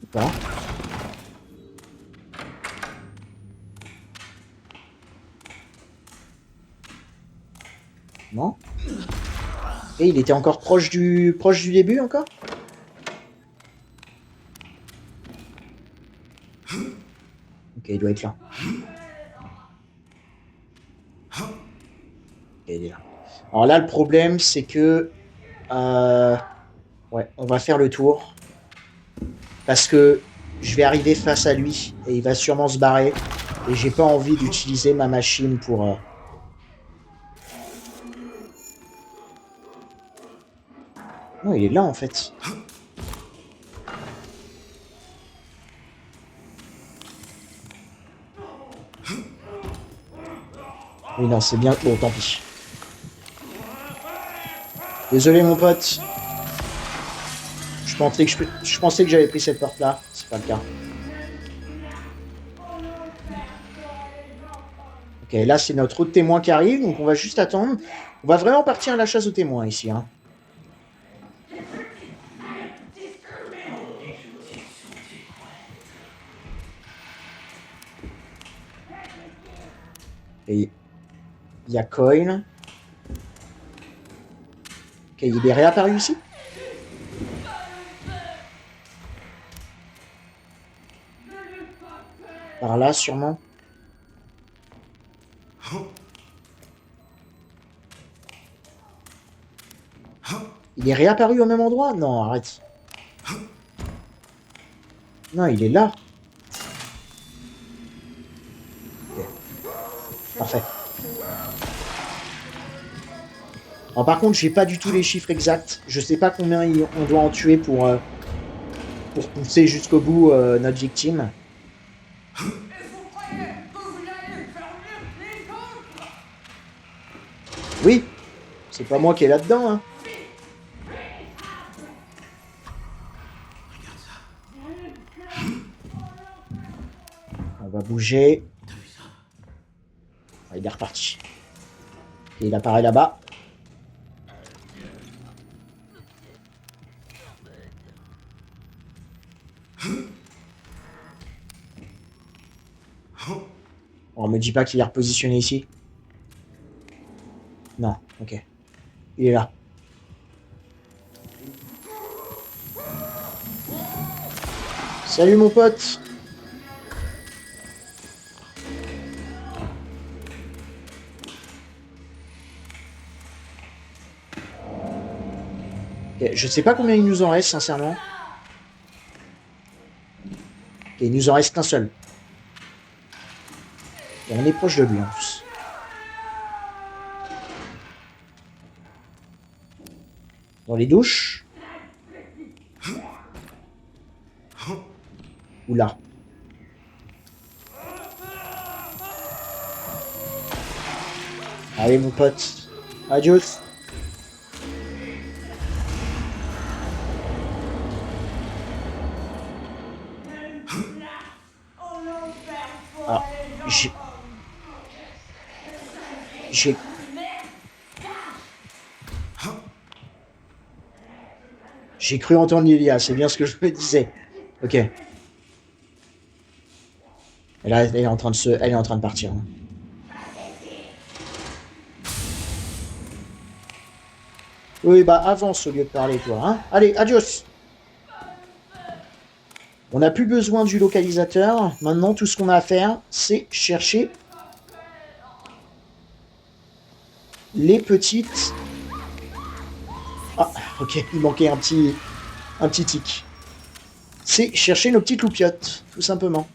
A: Ou pas. Non. Et il était encore proche du début, encore. Ok, il doit être là. Ok, il est là. Alors là, le problème, c'est que... ouais, on va faire le tour. Parce que je vais arriver face à lui et il va sûrement se barrer. Et j'ai pas envie d'utiliser ma machine pour... Non, il est là, en fait. Oui, non, c'est bien... Bon, tant pis. Désolé, mon pote. Je pensais que j'avais pris cette porte-là. C'est pas le cas. Ok, là, c'est notre autre témoin qui arrive, donc on va juste attendre. On va vraiment partir à la chasse aux témoins, ici, hein. Et il y a Coin. Ok, il est réapparu ici. Par là, sûrement. Il est réapparu au même endroit? Non, arrête. Non, il est là. Okay. Parfait. Alors, par contre, j'ai pas du tout les chiffres exacts. Je sais pas combien on doit en tuer pour pousser jusqu'au bout notre victime. Oui, c'est pas moi qui est là-dedans, hein. On va bouger. Ah, il est reparti. Et il apparaît là-bas. On me dit pas qu'il est repositionné ici. Non, ok. Il est là. Salut mon pote. Ok, je sais pas combien il nous en reste, sincèrement. Ok, il nous en reste qu'un seul. Et on est proche de lui en plus. Dans les douches. Ou là. Allez mon pote. Adios. Alors, j'ai... J'ai cru entendre Lilia, c'est bien ce que je me disais. Ok. Et là, elle est en train de partir. Hein. Oui, bah avance au lieu de parler, toi. Hein. Allez, adios. On n'a plus besoin du localisateur. Maintenant, tout ce qu'on a à faire, c'est chercher les petites... Ah, ok, il manquait un petit tic. C'est chercher nos petites loupiottes, tout simplement.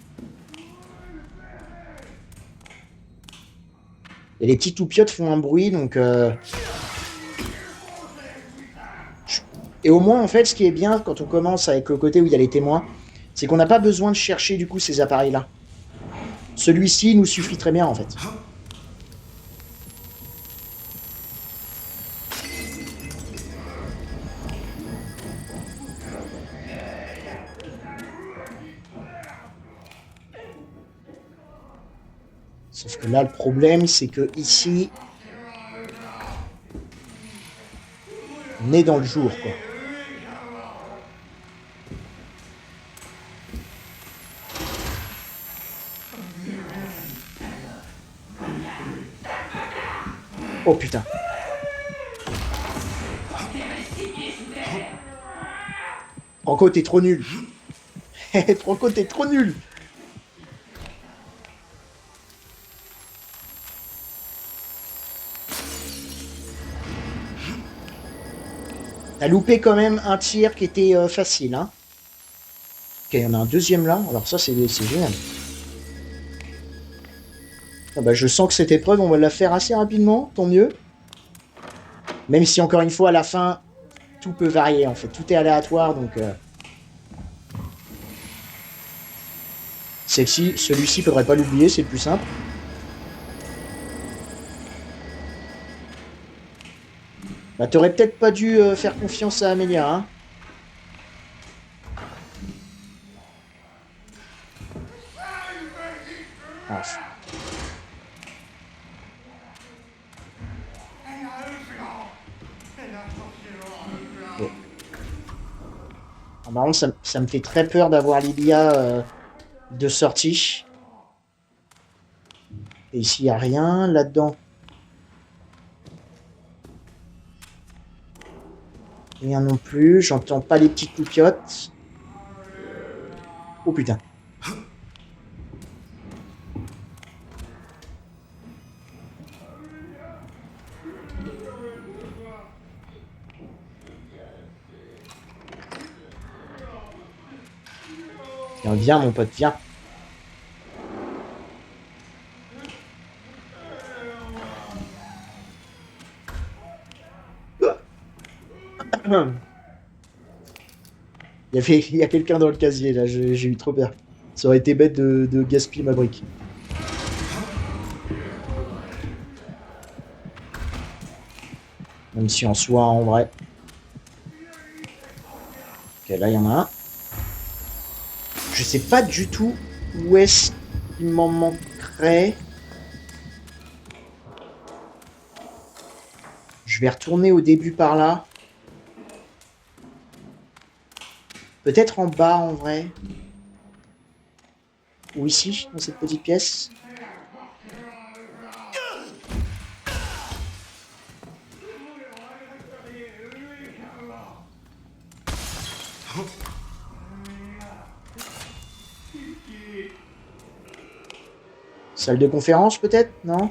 A: Et les petites loupiottes font un bruit, donc... Et au moins, en fait, ce qui est bien quand on commence avec le côté où il y a les témoins, c'est qu'on n'a pas besoin de chercher, du coup, ces appareils-là. Celui-ci nous suffit très bien, en fait. Sauf que là, le problème, c'est que ici, on est dans le jour, quoi. Oh putain. Franco, t'es trop nul. Franco, t'es trop nul. T'as loupé quand même un tir qui était facile, hein. Ok, il y en a un deuxième là. Alors ça, c'est génial. Ah bah, je sens que cette épreuve, on va la faire assez rapidement, tant mieux. Même si, encore une fois, à la fin, tout peut varier, en fait. Tout est aléatoire, donc... Celui-ci, faudrait pas l'oublier, c'est le plus simple. Bah, t'aurais peut-être pas dû faire confiance à Amelia, hein. Ah. Okay. Ah, par contre, ça me fait très peur d'avoir Lilia de sortie. Et ici, il n'y a rien là-dedans. Rien non plus, j'entends pas les petites loupiottes. Oh putain. Viens mon pote, viens. Il y a quelqu'un dans le casier là, j'ai eu trop peur. Ça aurait été bête de gaspiller ma brique. Même si en soi, en vrai. Ok, là il y en a un. Je sais pas du tout où est-ce qu'il m'en manquerait. Je vais retourner au début par là. Peut-être en bas en vrai. Ou ici, dans cette petite pièce. Salle de conférence peut-être? Non?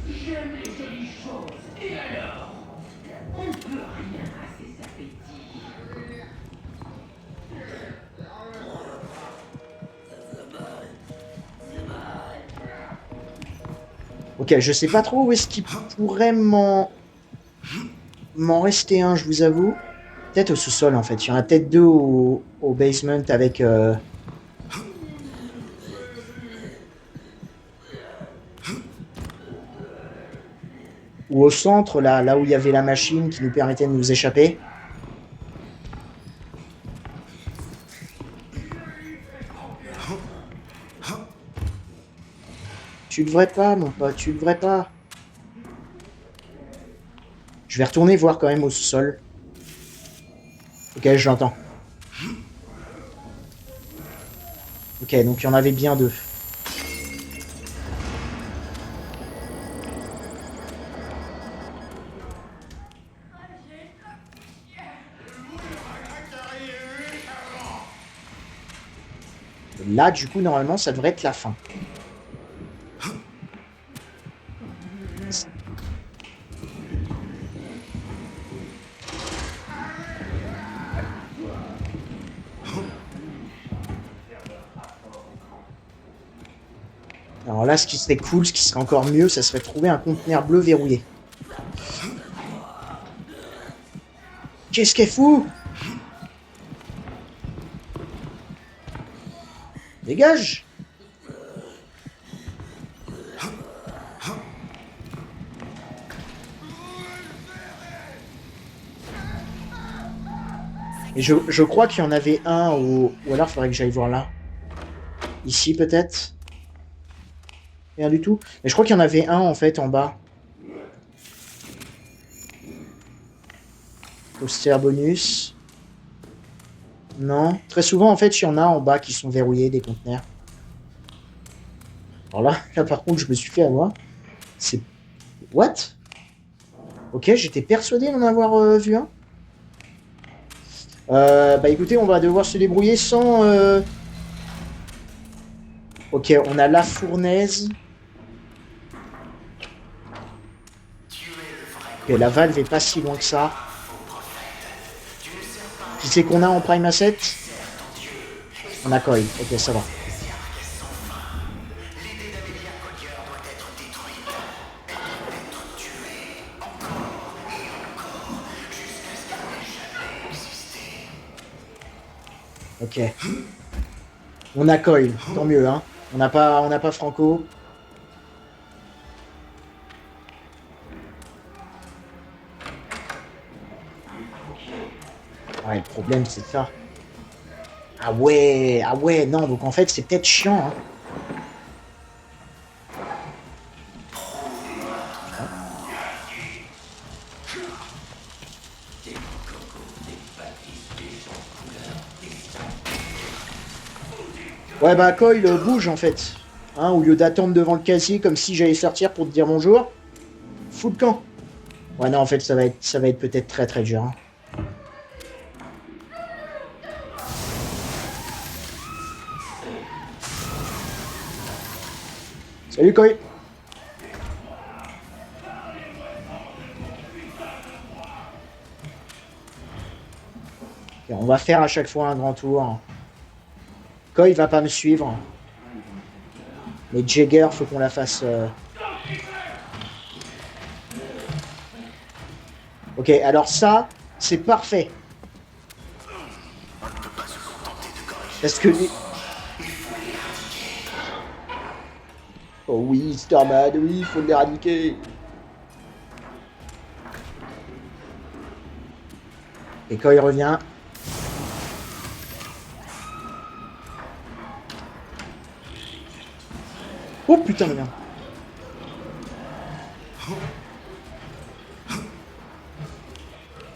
D: J'aime les jolies choses. Et alors? On ne peut rien à ses appétits.
A: Ok, je sais pas trop où est-ce qu'il pourrait m'en rester un, je vous avoue. Peut-être au sous-sol en fait. Il y en a peut-être deux au basement avec... Ou au centre, là où il y avait la machine qui nous permettait de nous échapper. Tu devrais pas, mon pote, tu devrais pas. Je vais retourner voir quand même au sous-sol. Ok, je l'entends. Ok, donc il y en avait bien deux. Et là, du coup, normalement, ça devrait être la fin. Alors là, ce qui serait cool, ce qui serait encore mieux, ça serait de trouver un conteneur bleu verrouillé. Qu'est-ce qu'elle fout? Dégage! Et je crois qu'il y en avait un ou alors il faudrait que j'aille voir là. Ici peut-être? Rien du tout. Mais je crois qu'il y en avait un en fait en bas. Poster bonus. Non. Très souvent en fait il y en a en bas qui sont verrouillés des conteneurs. Alors là par contre je me suis fait avoir. C'est... What? Ok, j'étais persuadé d'en avoir vu un. Bah écoutez, on va devoir se débrouiller sans... Ok, on a la fournaise. Ok, la valve est pas si loin que ça. Qui c'est qu'on a en Prime Asset? On a Coil, ok, ça va. Ok. On a Coil, tant mieux, hein. On n'a pas Franco. Ouais, le problème c'est ça. Ah ouais, non, donc en fait c'est peut-être chiant, hein. Ouais bah Coil bouge en fait. Hein, au lieu d'attendre devant le casier comme si j'allais sortir pour te dire bonjour. Fous le camp. Ouais non en fait ça va être peut-être très très dur. Hein. Salut Coil. Okay, on va faire à chaque fois un grand tour. Coil va pas me suivre. Mais Jagger, faut qu'on la fasse... Ok, alors ça, c'est parfait. Parce que... Oh oui, Starman, oui, il faut l'éradiquer. Et quand il revient... Oh putain de merde.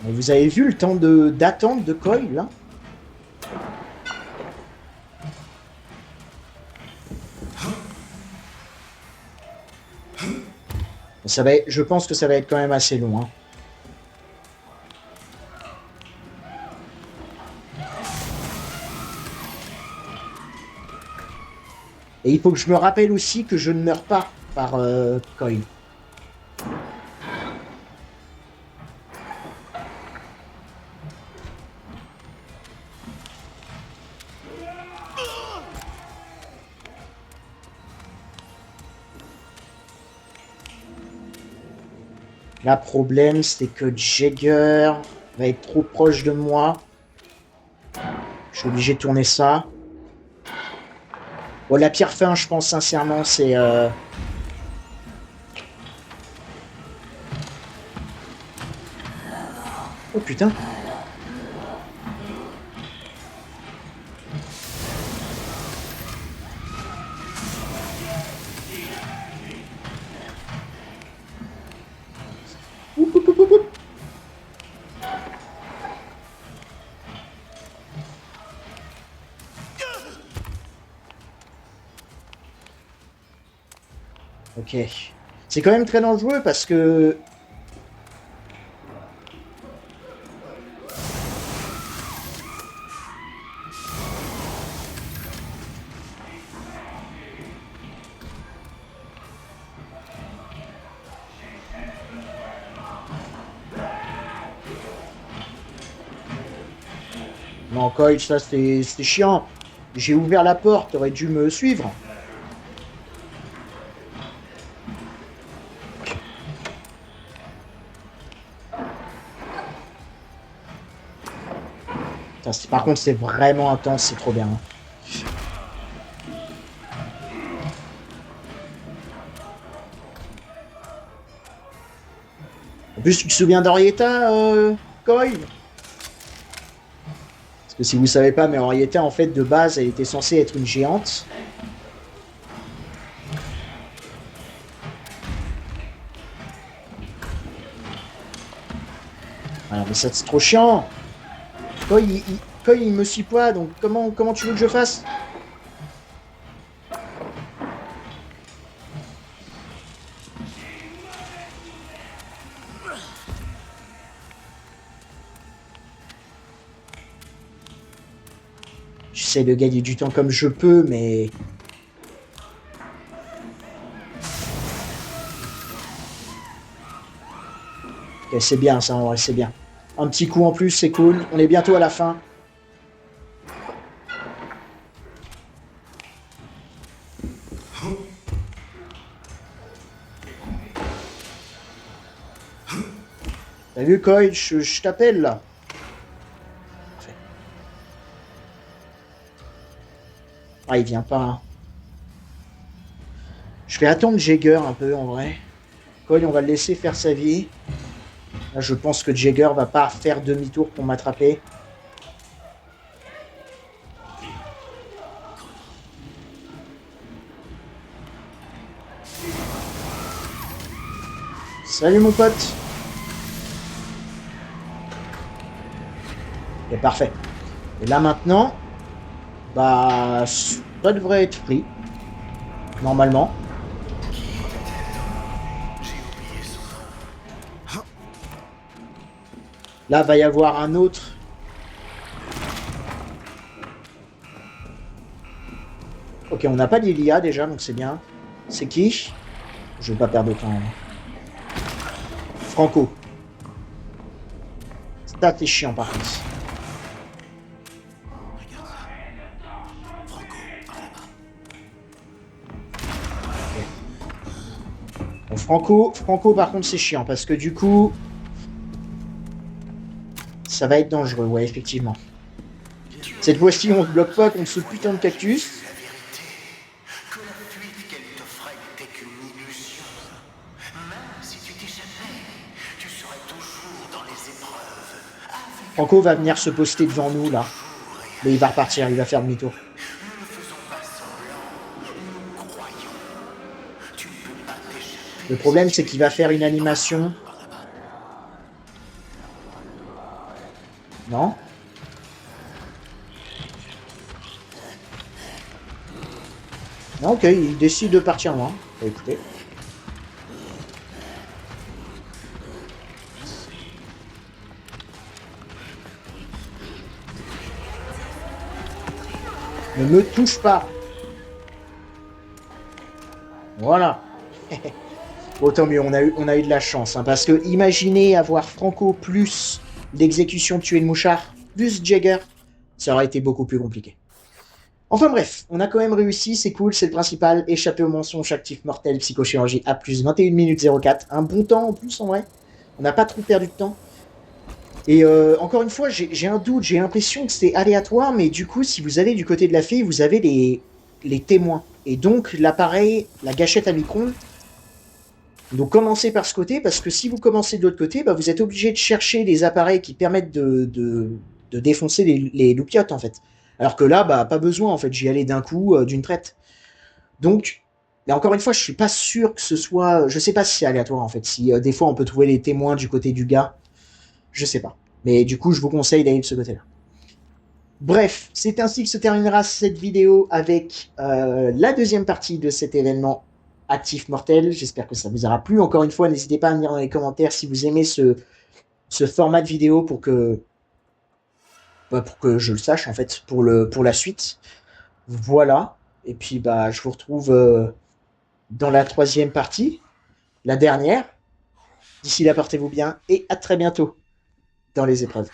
A: Mais vous avez vu le temps d'attente de Coil là? Ça va être, je pense que ça va être quand même assez long. Hein. Et il faut que je me rappelle aussi que je ne meurs pas par Coil. Le problème, c'est que Jagger va être trop proche de moi. Je suis obligé de tourner ça. Bon, la pire fin, je pense sincèrement, c'est... Oh putain. Ok. C'est quand même très dangereux parce que... Non, Coil, ça c'était chiant. J'ai ouvert la porte, t'aurais dû me suivre. Putain, par contre, c'est vraiment intense, c'est trop bien. En plus, tu te souviens d'Henrietta, Coil? Parce que si vous savez pas, mais Henrietta, en fait, de base, elle était censée être une géante. Voilà, mais ça, c'est trop chiant. Coil, il me suit pas, donc comment tu veux que je fasse? J'essaie de gagner du temps comme je peux, mais... Ok, c'est bien ça, en vrai, c'est bien. Un petit coup en plus, c'est cool. On est bientôt à la fin. T'as vu, Coil, je t'appelle, là. Parfait. Ah, il vient pas. Hein. Je vais attendre Jagger un peu, en vrai. Coil, on va le laisser faire sa vie. Là, je pense que Jagger va pas faire demi-tour pour m'attraper. Salut, mon pote. Ok, parfait. Et là, maintenant, bah, ça devrait être pris. Normalement. Là, va y avoir un autre. Ok, on n'a pas Lilia déjà, donc c'est bien. C'est qui? Je vais pas perdre de temps. Franco. Ça, t'es chiant par contre. Bon, Franco, par contre, c'est chiant parce que du coup, ça va être dangereux, ouais, effectivement. Cette fois-ci, on se bloque pas contre ce putain de cactus.
B: Que la fuite qu'elle t'offrait n'était qu'une illusion. Même si tu t'échappais, tu serais toujours dans les épreuves.
A: Franco va venir se poster devant nous, là. Mais il va repartir, il va faire demi-tour.
B: Nous ne faisons pas semblant, nous croyons. Tu ne peux pas t'échapper.
A: Le problème, c'est qu'il va faire une animation. Non? Non, ok, il décide de partir loin. Bah, écoutez. Ne me touche pas. Voilà. Bon, tant mieux, on a eu de la chance. Hein, parce que imaginez avoir Franco plus l'exécution de tuer le mouchard, plus Jagger, ça aurait été beaucoup plus compliqué. Enfin bref, on a quand même réussi, c'est cool, c'est le principal. Échapper au mensonge, actif mortel, psychochirurgie à plus 21 minutes 04. Un bon temps en plus en vrai. On n'a pas trop perdu de temps. Et encore une fois, j'ai un doute, j'ai l'impression que c'est aléatoire, mais du coup, si vous allez du côté de la fée, vous avez les témoins. Et donc, l'appareil, la gâchette à micron. Donc, commencez par ce côté, parce que si vous commencez de l'autre côté, bah, vous êtes obligé de chercher des appareils qui permettent de défoncer les loupiottes, en fait. Alors que là, bah, pas besoin, en fait, j'y allais d'un coup, d'une traite. Donc, mais encore une fois, je suis pas sûr que ce soit... Je sais pas si c'est aléatoire, en fait. Si des fois, on peut trouver les témoins du côté du gars. Je sais pas. Mais du coup, je vous conseille d'aller de ce côté-là. Bref, c'est ainsi que se terminera cette vidéo avec la deuxième partie de cet événement Actif Mortel. J'espère que ça vous aura plu. Encore une fois, n'hésitez pas à me dire dans les commentaires si vous aimez ce format de vidéo pour que je le sache, en fait, pour la suite. Voilà. Et puis, je vous retrouve dans la 3e partie, la dernière. D'ici là, portez-vous bien et à très bientôt dans les épreuves.